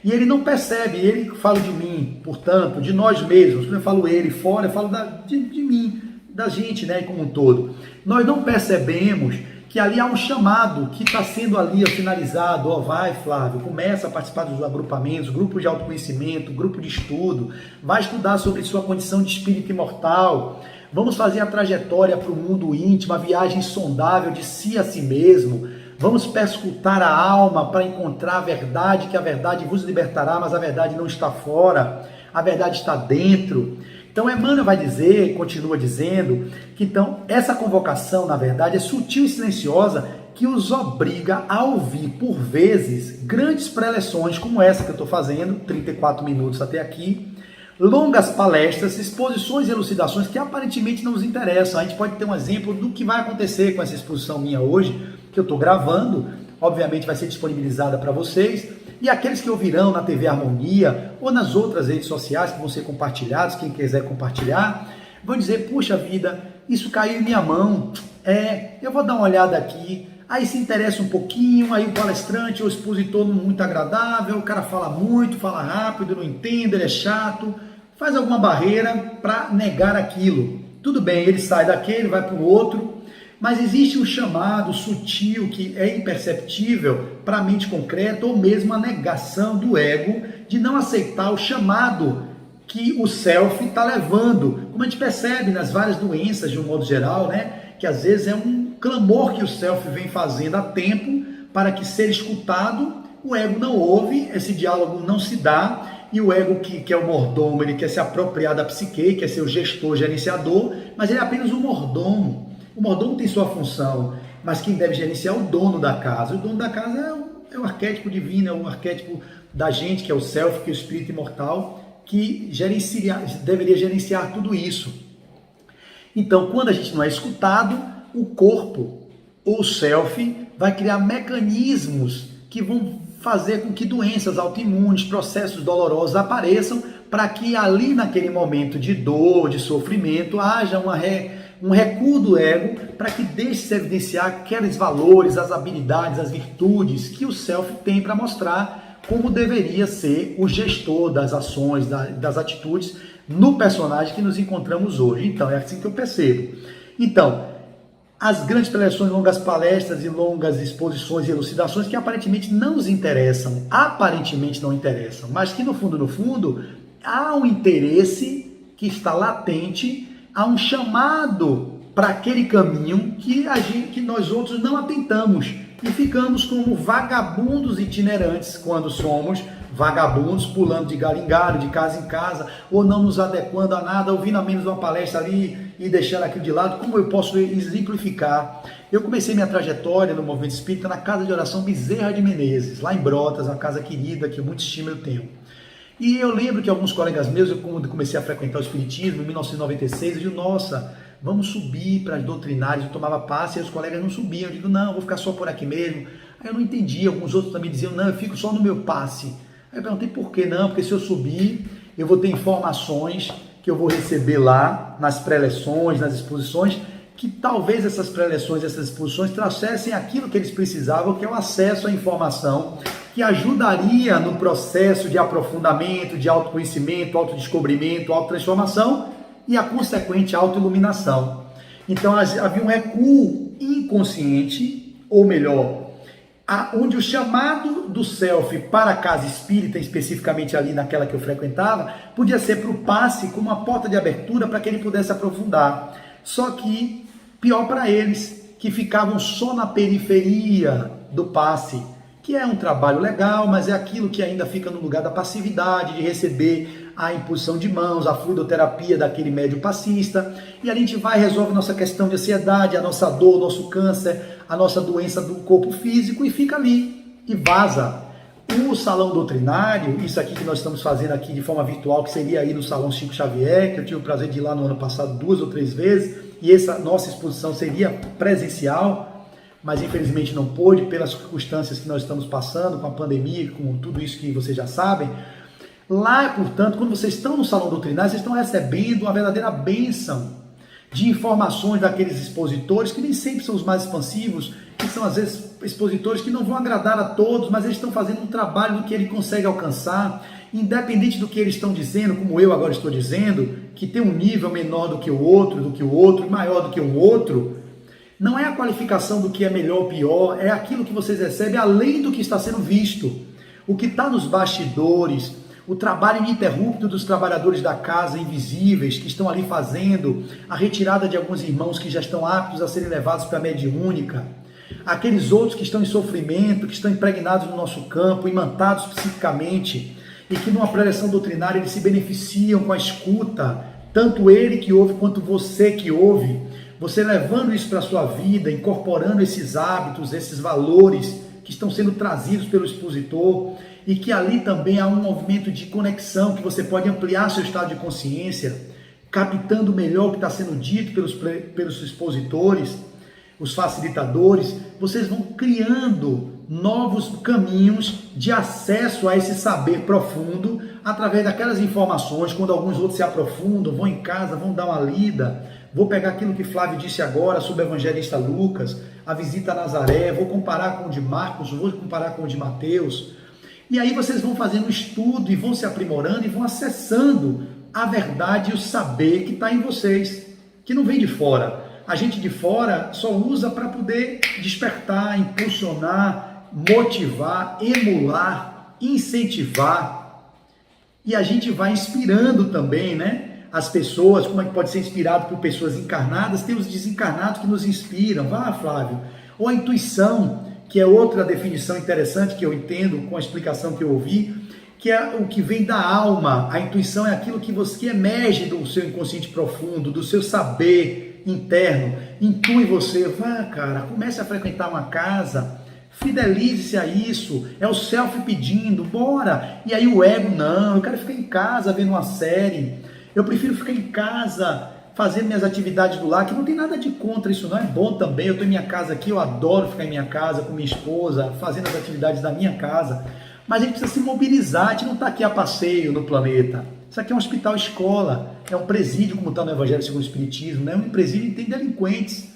Speaker 1: E ele não percebe, ele fala de mim, portanto, de nós mesmos. Quando eu falo ele fora, eu falo de mim, da gente, né, como um todo. Nós não percebemos que ali há um chamado que está sendo ali finalizado. Vai, Flávio, começa a participar dos agrupamentos, grupo de autoconhecimento, grupo de estudo, vai estudar sobre sua condição de espírito imortal. Vamos fazer a trajetória para o mundo íntimo, a viagem insondável de si a si mesmo. Vamos perscrutar a alma para encontrar a verdade, que a verdade vos libertará, mas a verdade não está fora, a verdade está dentro. Então Emmanuel vai dizer, continua dizendo, que então essa convocação, na verdade, é sutil e silenciosa, que os obriga a ouvir, por vezes, grandes preleções, como essa que eu estou fazendo, 34 minutos até aqui, longas palestras, exposições e elucidações que aparentemente não nos interessam. A gente pode ter um exemplo do que vai acontecer com essa exposição minha hoje, que eu estou gravando, obviamente vai ser disponibilizada para vocês, e aqueles que ouvirão na TV Harmonia ou nas outras redes sociais que vão ser compartilhados, quem quiser compartilhar, vão dizer, puxa vida, isso caiu em minha mão, eu vou dar uma olhada aqui, aí se interessa um pouquinho, aí o palestrante ou o expositor não muito agradável, o cara fala muito, fala rápido, não entende, ele é chato, faz alguma barreira para negar aquilo. Tudo bem, ele sai daquele, vai para o outro, mas existe um chamado sutil que é imperceptível para a mente concreta, ou mesmo a negação do ego de não aceitar o chamado que o self está levando. Como a gente percebe nas várias doenças de um modo geral, né? Que às vezes é um clamor que o self vem fazendo há tempo para que ser escutado, o ego não ouve, esse diálogo não se dá, e o ego que é o mordomo, ele quer se apropriar da psique, quer ser o gestor, gerenciador, mas ele é apenas um mordomo. O mordomo tem sua função, mas quem deve gerenciar é o dono da casa. O dono da casa é o arquétipo divino, é o arquétipo da gente, que é o self, que é o espírito imortal, que deveria gerenciar tudo isso. Então, quando a gente não é escutado, o corpo, ou o self, vai criar mecanismos que vão fazer com que doenças autoimunes, processos dolorosos apareçam, para que ali naquele momento de dor, de sofrimento, haja um recuo do ego, para que deixe se evidenciar aqueles valores, as habilidades, as virtudes que o self tem para mostrar como deveria ser o gestor das ações, das atitudes no personagem que nos encontramos hoje. Então, é assim que eu percebo. Então, as grandes preleções, longas palestras e longas exposições e elucidações que aparentemente não nos interessam, aparentemente não interessam, mas que no fundo, há um interesse que está latente, há um chamado para aquele caminho que nós outros não atentamos e ficamos como vagabundos itinerantes quando somos vagabundos, pulando de galho em galho, de casa em casa, ou não nos adequando a nada, ouvindo a menos uma palestra ali e deixando aquilo de lado. Como eu posso exemplificar? Eu comecei minha trajetória no movimento espírita na Casa de Oração Bezerra de Menezes, lá em Brotas, uma casa querida que muito estima eu tenho. E eu lembro que alguns colegas meus, quando comecei a frequentar o espiritismo em 1996, eu digo, nossa, vamos subir para as doutrinárias. Eu tomava passe e os colegas não subiam. Eu digo, não, eu vou ficar só por aqui mesmo. Aí eu não entendia, alguns outros também diziam, não, eu fico só no meu passe. Aí eu perguntei por que não, porque se eu subir, eu vou ter informações que eu vou receber lá nas preleções, nas exposições, que talvez essas preleções, essas exposições trouxessem aquilo que eles precisavam, que é o acesso à informação, que ajudaria no processo de aprofundamento, de autoconhecimento, autodescobrimento, autotransformação e a consequente autoiluminação. Então havia um recuo inconsciente, ou melhor, onde o chamado do self para a casa espírita, especificamente ali naquela que eu frequentava, podia ser para o passe como uma porta de abertura para que ele pudesse aprofundar. Só que pior para eles, que ficavam só na periferia do passe, que é um trabalho legal, mas é aquilo que ainda fica no lugar da passividade, de receber a imposição de mãos, a fluidoterapia daquele médio passista, e a gente vai e resolve nossa questão de ansiedade, a nossa dor, o nosso câncer, a nossa doença do corpo físico, e fica ali, e vaza. O salão doutrinário, isso aqui que nós estamos fazendo aqui de forma virtual, que seria aí no Salão Chico Xavier, que eu tive o prazer de ir lá no ano passado 2 ou 3 vezes, e essa nossa exposição seria presencial, mas infelizmente não pôde, pelas circunstâncias que nós estamos passando, com a pandemia, com tudo isso que vocês já sabem. Lá, portanto, quando vocês estão no salão doutrinário, vocês estão recebendo uma verdadeira bênção de informações daqueles expositores, que nem sempre são os mais expansivos, que são às vezes expositores que não vão agradar a todos, mas eles estão fazendo um trabalho do que ele consegue alcançar, independente do que eles estão dizendo, como eu agora estou dizendo, que tem um nível menor do que o outro, maior do que o outro. Não é a qualificação do que é melhor ou pior, é aquilo que vocês recebem além do que está sendo visto. O que está nos bastidores, o trabalho ininterrupto dos trabalhadores da casa invisíveis, que estão ali fazendo a retirada de alguns irmãos que já estão aptos a serem levados para a mediúnica, aqueles outros que estão em sofrimento, que estão impregnados no nosso campo, imantados psiquicamente, e que numa preleção doutrinária eles se beneficiam com a escuta, tanto ele que ouve quanto você que ouve, você levando isso para a sua vida, incorporando esses hábitos, esses valores que estão sendo trazidos pelo expositor, e que ali também há um movimento de conexão, que você pode ampliar seu estado de consciência, captando melhor o que está sendo dito pelos expositores, os facilitadores. Vocês vão criando novos caminhos de acesso a esse saber profundo, através daquelas informações. Quando alguns outros se aprofundam, vão em casa, vão dar uma lida, vou pegar aquilo que Flávio disse agora sobre o evangelista Lucas, a visita a Nazaré, vou comparar com o de Marcos, vou comparar com o de Mateus. E aí vocês vão fazendo um estudo e vão se aprimorando e vão acessando a verdade e o saber que está em vocês, que não vem de fora. A gente de fora só usa para poder despertar, impulsionar, motivar, emular, incentivar. E a gente vai inspirando também, né? as pessoas, como é que pode ser inspirado por pessoas encarnadas, tem os desencarnados que nos inspiram. Vá, Flávio. Ou a intuição, que é outra definição interessante que eu entendo com a explicação que eu ouvi, que é o que vem da alma. A intuição é aquilo que você emerge do seu inconsciente profundo, do seu saber interno. Intui você. Vá, cara, comece a frequentar uma casa, fidelize-se a isso. É o self pedindo, bora. E aí o ego, não, eu quero ficar em casa vendo uma série. Eu prefiro ficar em casa fazendo minhas atividades do lar, que não tem nada de contra isso, não é bom também. Eu estou em minha casa aqui, eu adoro ficar em minha casa com minha esposa, fazendo as atividades da minha casa. Mas a gente precisa se mobilizar, a gente não está aqui a passeio no planeta. Isso aqui é um hospital escola, é um presídio, como está no Evangelho segundo o Espiritismo, né? Um presídio tem delinquentes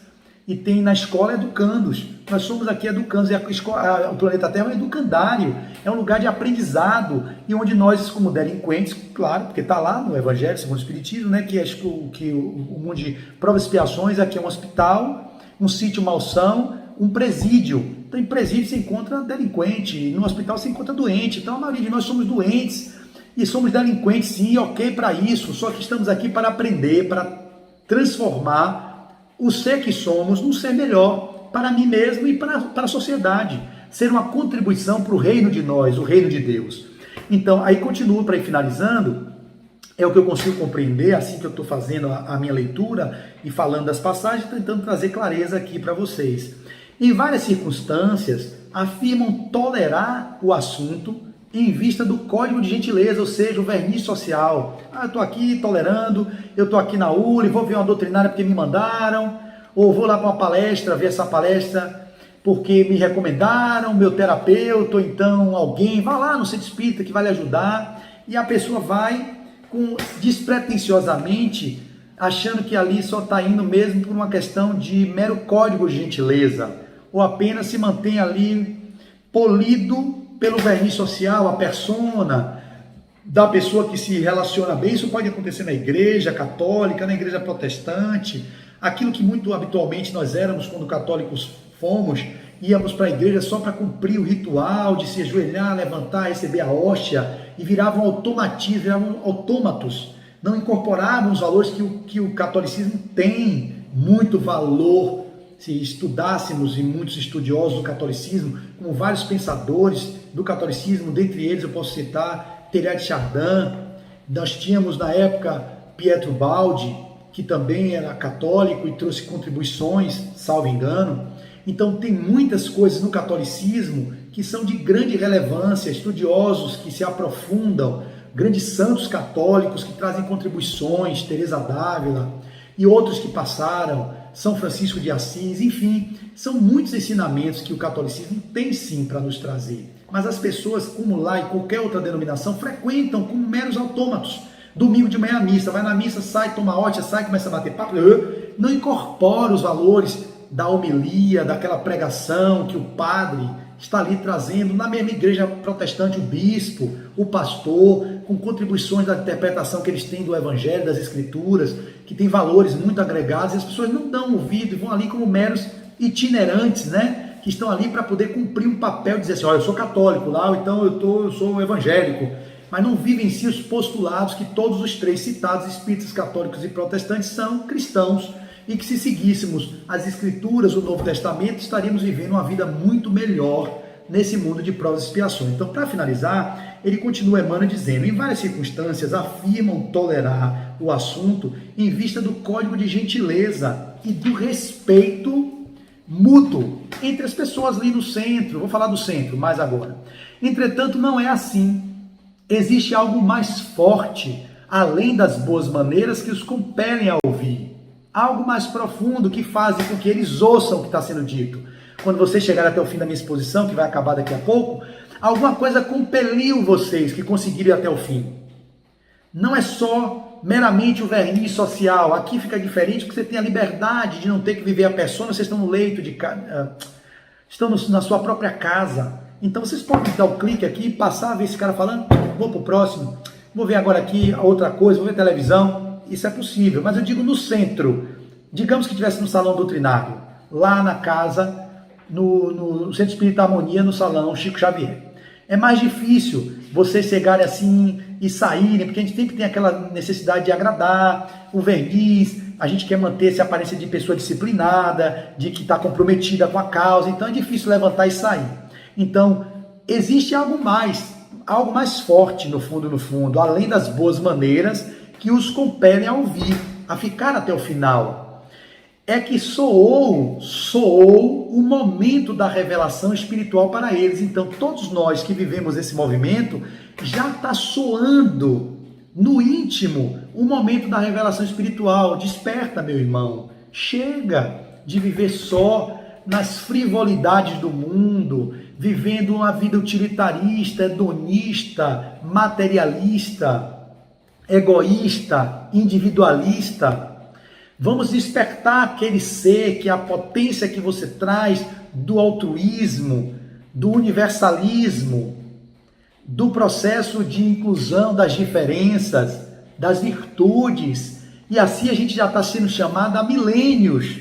Speaker 1: e tem na escola educandos. Nós somos aqui educandos, e o planeta Terra é um educandário, é um lugar de aprendizado, e onde nós, como delinquentes, claro, porque está lá no Evangelho segundo o Espiritismo, né? Que o mundo de provas e expiações aqui é um hospital, um sítio malsão, um presídio. Então, em presídio você encontra delinquente, no hospital você encontra doente. Então, a maioria de nós somos doentes e somos delinquentes, sim, ok para isso. Só que estamos aqui para aprender, para transformar o ser que somos num ser melhor para mim mesmo e para a sociedade. Ser uma contribuição para o reino de nós, o reino de Deus. Então, aí continuo para ir finalizando. É o que eu consigo compreender assim que eu estou fazendo a minha leitura e falando das passagens, tentando trazer clareza aqui para vocês. Em várias circunstâncias, afirmam tolerar o assunto em vista do código de gentileza, ou seja, o verniz social. Eu estou aqui tolerando, eu estou aqui na ULE, vou ver uma doutrinária porque me mandaram, ou vou lá para uma palestra, ver essa palestra porque me recomendaram, meu terapeuta, ou então alguém, vá lá no centro espírita que vai lhe ajudar, e a pessoa vai despretensiosamente, achando que ali só está indo mesmo por uma questão de mero código de gentileza, ou apenas se mantém ali polido pelo verniz social, a persona da pessoa que se relaciona bem. Isso pode acontecer na igreja católica, na igreja protestante, aquilo que muito habitualmente nós éramos quando católicos fomos, íamos para a igreja só para cumprir o ritual de se ajoelhar, levantar, receber a hóstia, e viravam automatismo, viravam autômatos, não incorporavam os valores que o catolicismo tem muito valor. Se estudássemos, e muitos estudiosos do catolicismo, como vários pensadores do catolicismo, dentre eles eu posso citar Teilhard de Chardin, nós tínhamos na época Pietro Baldi, que também era católico e trouxe contribuições, salvo engano. Então tem muitas coisas no catolicismo que são de grande relevância, estudiosos que se aprofundam, grandes santos católicos que trazem contribuições, Teresa d'Ávila e outros que passaram, São Francisco de Assis, enfim, são muitos ensinamentos que o catolicismo tem sim para nos trazer. Mas as pessoas, como lá e qualquer outra denominação, frequentam como meros autômatos. Domingo de manhã a missa, vai na missa, sai, toma hóstia, sai, começa a bater papo, não incorpora os valores da homilia, daquela pregação que o padre está ali trazendo, na mesma igreja protestante, o bispo, o pastor, com contribuições da interpretação que eles têm do Evangelho, das Escrituras, que tem valores muito agregados, e as pessoas não dão ouvido e vão ali como meros itinerantes, né? Que estão ali para poder cumprir um papel, dizer assim, olha, eu sou católico lá, então eu sou evangélico, mas não vivem em si os postulados que todos os três citados, espíritas, católicos e protestantes, são cristãos, e que se seguíssemos as Escrituras, o Novo Testamento, estaríamos vivendo uma vida muito melhor nesse mundo de provas e expiações. Então, para finalizar, ele continua Emmanuel dizendo, em várias circunstâncias afirmam tolerar o assunto em vista do código de gentileza e do respeito mútuo entre as pessoas ali no centro. Vou falar do centro mais agora. Entretanto, não é assim. Existe algo mais forte, além das boas maneiras que os compelem a ouvir. Algo mais profundo que faz com que eles ouçam o que está sendo dito. Quando vocês chegarem até o fim da minha exposição, que vai acabar daqui a pouco, alguma coisa compeliu vocês que conseguiram ir até o fim. Não é só meramente o verniz social. Aqui fica diferente porque você tem a liberdade de não ter que viver a persona, vocês estão no leito de estão na sua própria casa. Então vocês podem dar o clique aqui, passar, ver esse cara falando, vou para o próximo, vou ver agora aqui outra coisa, vou ver televisão. Isso é possível, mas eu digo no centro. Digamos que estivesse no salão doutrinário, lá na casa, no Centro Espírita Harmonia, no salão Chico Xavier. É mais difícil vocês chegarem assim e saírem, porque a gente sempre tem aquela necessidade de agradar, o verniz, a gente quer manter essa aparência de pessoa disciplinada, de que está comprometida com a causa, então é difícil levantar e sair. Então, existe algo mais forte no fundo, além das boas maneiras que os compelem a ouvir, a ficar até o final. É que soou o momento da revelação espiritual para eles. Então, todos nós que vivemos esse movimento, já está soando no íntimo o momento da revelação espiritual. Desperta, meu irmão. Chega de viver só nas frivolidades do mundo, vivendo uma vida utilitarista, hedonista, materialista, egoísta, individualista. Vamos despertar aquele ser que é a potência que você traz do altruísmo, do universalismo, do processo de inclusão das diferenças, das virtudes. E assim a gente já está sendo chamado há milênios,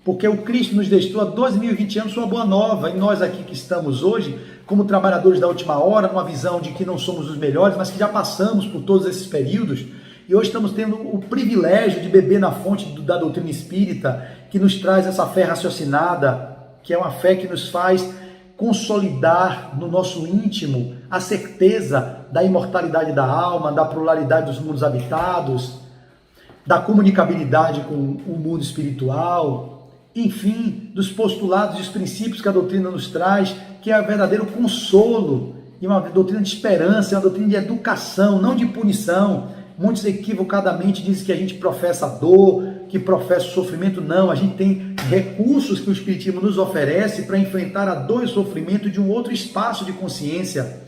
Speaker 1: porque o Cristo nos deixou há 2020 anos sua boa nova. E nós aqui que estamos hoje, como trabalhadores da última hora, numa visão de que não somos os melhores, mas que já passamos por todos esses períodos, e hoje estamos tendo o privilégio de beber na fonte da doutrina espírita, que nos traz essa fé raciocinada, que é uma fé que nos faz consolidar no nosso íntimo a certeza da imortalidade da alma, da pluralidade dos mundos habitados, da comunicabilidade com o mundo espiritual, enfim, dos postulados e os princípios que a doutrina nos traz, que é o verdadeiro consolo, e uma doutrina de esperança, é uma doutrina de educação, não de punição. Muitos equivocadamente dizem que a gente professa dor, que professa o sofrimento. Não, a gente tem recursos que o Espiritismo nos oferece para enfrentar a dor e o sofrimento de um outro espaço de consciência,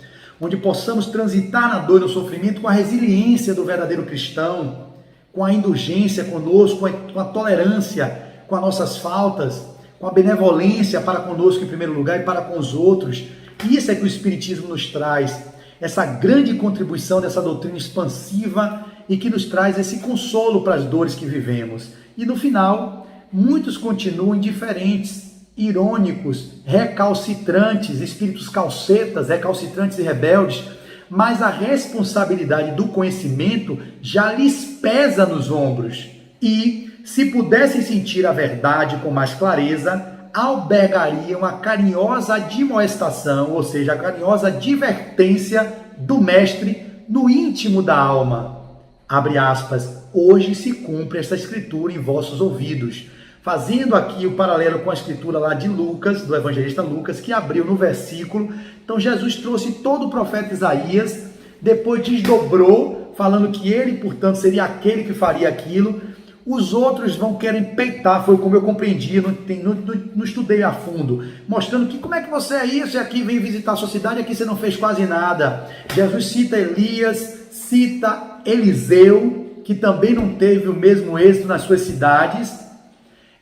Speaker 1: onde possamos transitar na dor e no sofrimento com a resiliência do verdadeiro cristão, com a indulgência conosco, com a tolerância com as nossas faltas, com a benevolência para conosco em primeiro lugar e para com os outros. Isso é que o Espiritismo nos traz, essa grande contribuição dessa doutrina expansiva e que nos traz esse consolo para as dores que vivemos. E no final, muitos continuam indiferentes, irônicos, recalcitrantes, espíritos calcetas, recalcitrantes e rebeldes, mas a responsabilidade do conhecimento já lhes pesa nos ombros e, se pudessem sentir a verdade com mais clareza, albergariam a carinhosa admoestação, ou seja, a carinhosa advertência do mestre no íntimo da alma. Abre aspas, hoje se cumpre esta escritura em vossos ouvidos. Fazendo aqui o paralelo com a escritura lá de Lucas, do evangelista Lucas, que abriu no versículo. Então Jesus trouxe todo o profeta Isaías, depois desdobrou, falando que ele, portanto, seria aquele que faria aquilo. Os outros vão querer peitar, foi como eu compreendi, não estudei a fundo, mostrando que como é que você é isso, e aqui vem visitar a sua cidade, aqui você não fez quase nada. Jesus cita Elias, cita Eliseu, que também não teve o mesmo êxito nas suas cidades,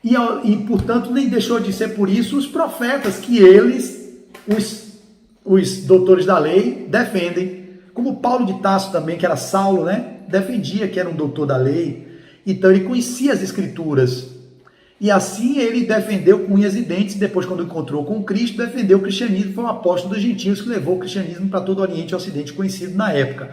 Speaker 1: e portanto nem deixou de ser por isso os profetas, que eles, os doutores da lei, defendem, como Paulo de Tarso também, que era Saulo, né? Defendia que era um doutor da lei. Então ele conhecia as escrituras, e assim ele defendeu com unhas e dentes. Depois, quando encontrou com Cristo, defendeu o cristianismo, foi um apóstolo dos gentios que levou o cristianismo para todo o Oriente e Ocidente conhecido na época.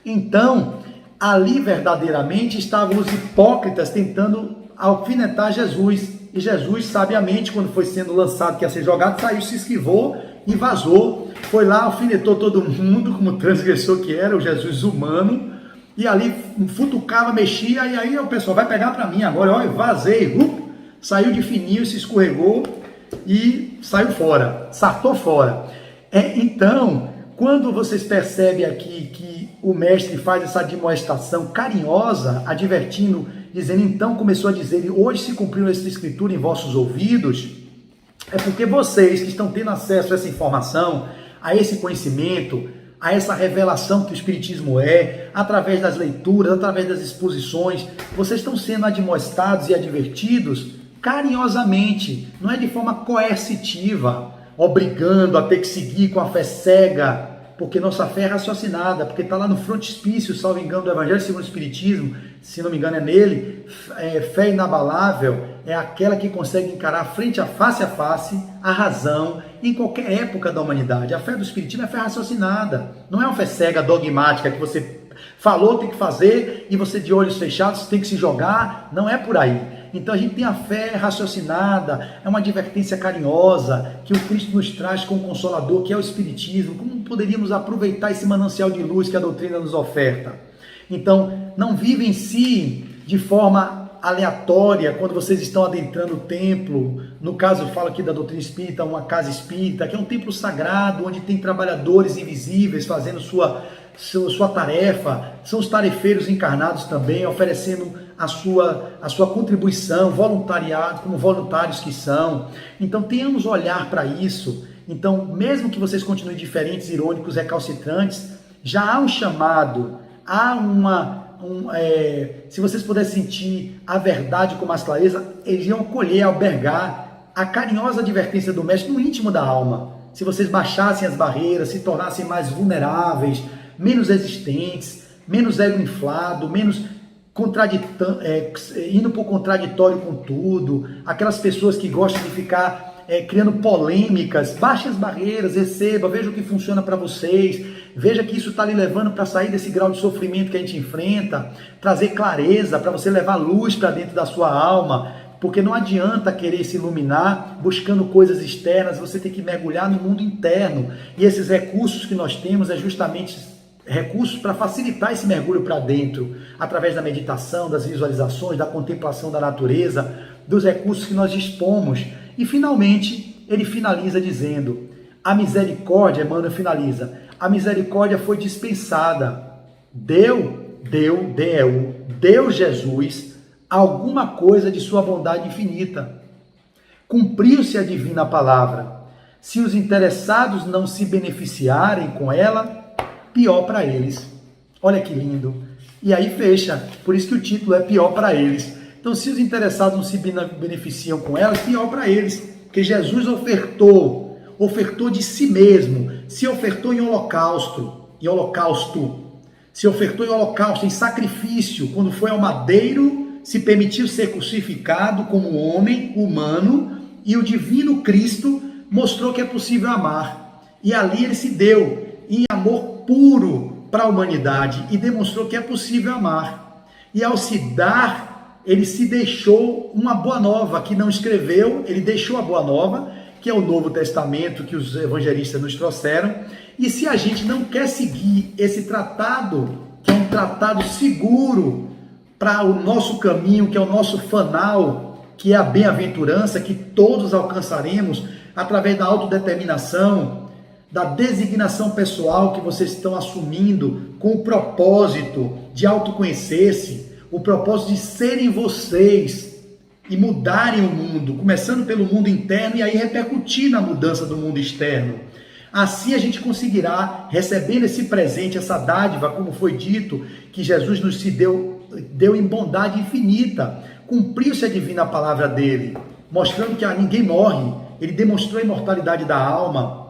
Speaker 1: Então, ali verdadeiramente estavam os hipócritas tentando alfinetar Jesus, e Jesus sabiamente, quando foi sendo lançado, que ia ser jogado, saiu, se esquivou e vazou, foi lá, alfinetou todo mundo, como transgressor que era, o Jesus humano, e ali futucava, mexia, e aí o pessoal vai pegar para mim agora, olha, vazei, saiu de fininho, se escorregou e saiu fora, sartou fora. Então, quando vocês percebem aqui que o mestre faz essa admoestação carinhosa, advertindo, dizendo, então começou a dizer, hoje se cumpriu essa escritura em vossos ouvidos, é porque vocês que estão tendo acesso a essa informação, a esse conhecimento, a essa revelação que o Espiritismo é, através das leituras, através das exposições, vocês estão sendo admoestados e advertidos carinhosamente, não é de forma coercitiva, obrigando a ter que seguir com a fé cega, porque nossa fé é raciocinada, porque está lá no frontispício, salvo engano, do Evangelho segundo o Espiritismo, se não me engano é nele, fé inabalável é aquela que consegue encarar frente a face a razão em qualquer época da humanidade. A fé do Espiritismo é fé raciocinada, não é uma fé cega, dogmática, que você Falou, tem que fazer, e você de olhos fechados tem que se jogar. Não é por aí. Então a gente tem a fé raciocinada, é uma advertência carinhosa que o Cristo nos traz como consolador, que é o Espiritismo. Como poderíamos aproveitar esse manancial de luz que a doutrina nos oferta? Então, não vive em si de forma aleatória quando vocês estão adentrando o templo. No caso, eu falo aqui da doutrina espírita, uma casa espírita, que é um templo sagrado, onde tem trabalhadores invisíveis fazendo sua tarefa. São os tarefeiros encarnados também, oferecendo a sua contribuição, voluntariado, como voluntários que são. Então, tenhamos olhar para isso. Então, mesmo que vocês continuem diferentes, irônicos, recalcitrantes, já há um chamado, há se vocês puderem sentir a verdade com mais clareza, eles iam acolher, albergar a carinhosa advertência do mestre no íntimo da alma. Se vocês baixassem as barreiras, se tornassem mais vulneráveis, menos resistentes, menos ego inflado, menos indo para o contraditório com tudo, aquelas pessoas que gostam de ficar criando polêmicas, baixe as barreiras, receba, veja o que funciona para vocês, veja que isso está lhe levando para sair desse grau de sofrimento que a gente enfrenta, trazer clareza, para você levar luz para dentro da sua alma, porque não adianta querer se iluminar buscando coisas externas, você tem que mergulhar no mundo interno, e esses recursos que nós temos é justamente recursos para facilitar esse mergulho para dentro, através da meditação, das visualizações, da contemplação da natureza, dos recursos que nós dispomos. E finalmente, ele finaliza dizendo, a misericórdia, Emmanuel finaliza, a misericórdia foi dispensada, deu Jesus alguma coisa de sua bondade infinita. Cumpriu-se a divina palavra. Se os interessados não se beneficiarem com ela, pior para eles. Olha que lindo. E aí fecha. Por isso que o título é pior para eles. Então, se os interessados não se beneficiam com ela, pior para eles. Porque Jesus ofertou de si mesmo, se ofertou em holocausto, se ofertou em holocausto, em sacrifício, quando foi ao madeiro, se permitiu ser crucificado como homem humano, e o divino Cristo mostrou que é possível amar. E ali ele se deu em amor puro para a humanidade e demonstrou que é possível amar. E ao se dar, ele se deixou uma boa nova, que não escreveu, ele deixou a boa nova, que é o Novo Testamento que os evangelistas nos trouxeram. E se a gente não quer seguir esse tratado, que é um tratado seguro para o nosso caminho, que é o nosso fanal, que é a bem-aventurança, que todos alcançaremos através da autodeterminação, da designação pessoal que vocês estão assumindo com o propósito de autoconhecer-se, o propósito de serem vocês e mudarem o mundo, começando pelo mundo interno e aí repercutir na mudança do mundo externo. Assim a gente conseguirá, recebendo esse presente, essa dádiva, como foi dito, que Jesus nos se deu em bondade infinita, cumpriu-se a divina palavra dele, mostrando que ninguém morre, ele demonstrou a imortalidade da alma,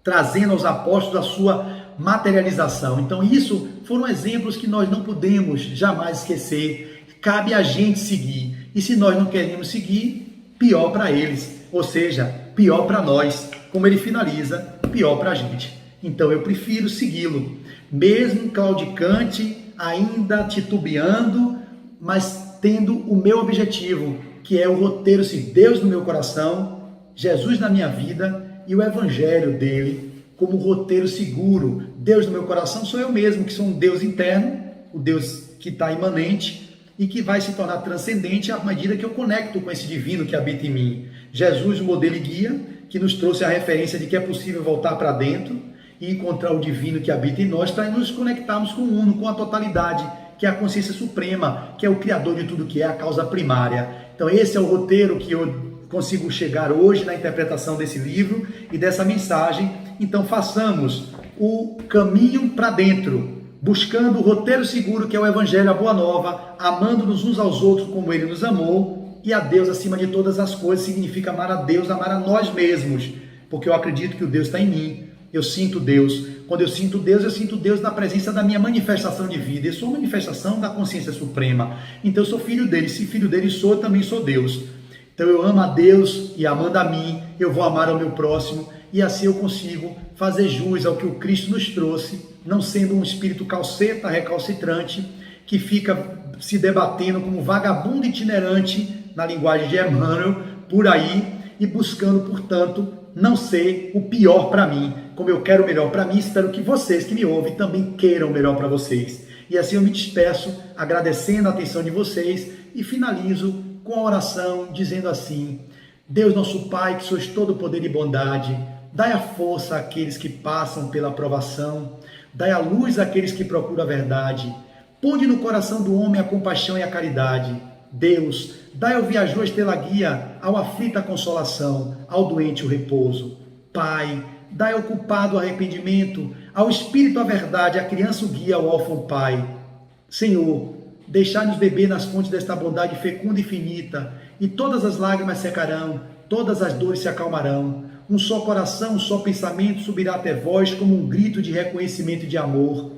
Speaker 1: trazendo aos apóstolos a sua materialização. Então isso foram exemplos que nós não podemos jamais esquecer, cabe a gente seguir, e se nós não queremos seguir, pior para eles, ou seja, pior para nós, como ele finaliza, pior para a gente. Então eu prefiro segui-lo, mesmo claudicante, ainda titubeando, mas tendo o meu objetivo, que é o roteiro, Deus no meu coração, Jesus na minha vida, e o evangelho dele como roteiro seguro. Deus no meu coração sou eu mesmo, que sou um Deus interno, o Deus que está imanente e que vai se tornar transcendente à medida que eu conecto com esse divino que habita em mim. Jesus, o modelo e guia, que nos trouxe a referência de que é possível voltar para dentro e encontrar o divino que habita em nós para nos conectarmos com o uno, com a totalidade, que é a consciência suprema, que é o criador de tudo que é a causa primária. Então esse é o roteiro que eu consigo chegar hoje na interpretação desse livro e dessa mensagem. Então façamos o caminho para dentro, buscando o roteiro seguro que é o Evangelho, a Boa Nova, amando-nos uns aos outros como Ele nos amou, e a Deus acima de todas as coisas significa amar a Deus, amar a nós mesmos, porque eu acredito que o Deus está em mim, eu sinto Deus. Quando eu sinto Deus na presença da minha manifestação de vida. Eu sou manifestação da consciência suprema. Então eu sou filho dele. Se filho dele sou, eu também sou Deus. Então eu amo a Deus e amando a mim, eu vou amar ao meu próximo. e assim eu consigo fazer jus ao que o Cristo nos trouxe, não sendo um espírito calceta, recalcitrante, que fica se debatendo como vagabundo itinerante, na linguagem de Emmanuel, por aí, e buscando, portanto, não ser o pior para mim. Como eu quero o melhor para mim, espero que vocês que me ouvem também queiram o melhor para vocês. E assim eu me despeço, agradecendo a atenção de vocês e finalizo com a oração, dizendo assim: Deus nosso Pai, que sois todo poder e bondade, dai a força àqueles que passam pela provação, dai a luz àqueles que procuram a verdade, ponde no coração do homem a compaixão e a caridade. Deus, dai ao viajor a estrela guia, ao aflito a consolação, ao doente o repouso. Pai, dai ao culpado o arrependimento, ao espírito a verdade, à criança o guia, ao órfão pai. Senhor, deixai-nos beber nas fontes desta bondade fecunda e finita, e todas as lágrimas secarão, todas as dores se acalmarão. Um só coração, um só pensamento subirá até vós como um grito de reconhecimento e de amor.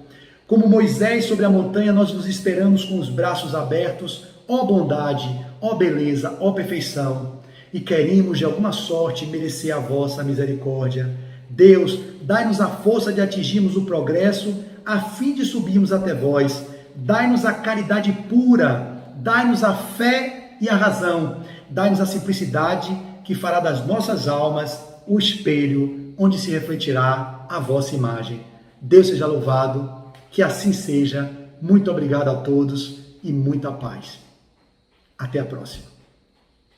Speaker 1: Como Moisés sobre a montanha, nós vos esperamos com os braços abertos, ó bondade, ó beleza, ó perfeição, e queremos de alguma sorte merecer a vossa misericórdia. Deus, dai-nos a força de atingirmos o progresso, a fim de subirmos até vós. Dai-nos a caridade pura, dai-nos a fé e a razão, dai-nos a simplicidade que fará das nossas almas o espelho onde se refletirá a vossa imagem. Deus seja louvado, que assim seja. Muito obrigado a todos e muita paz. Até a próxima.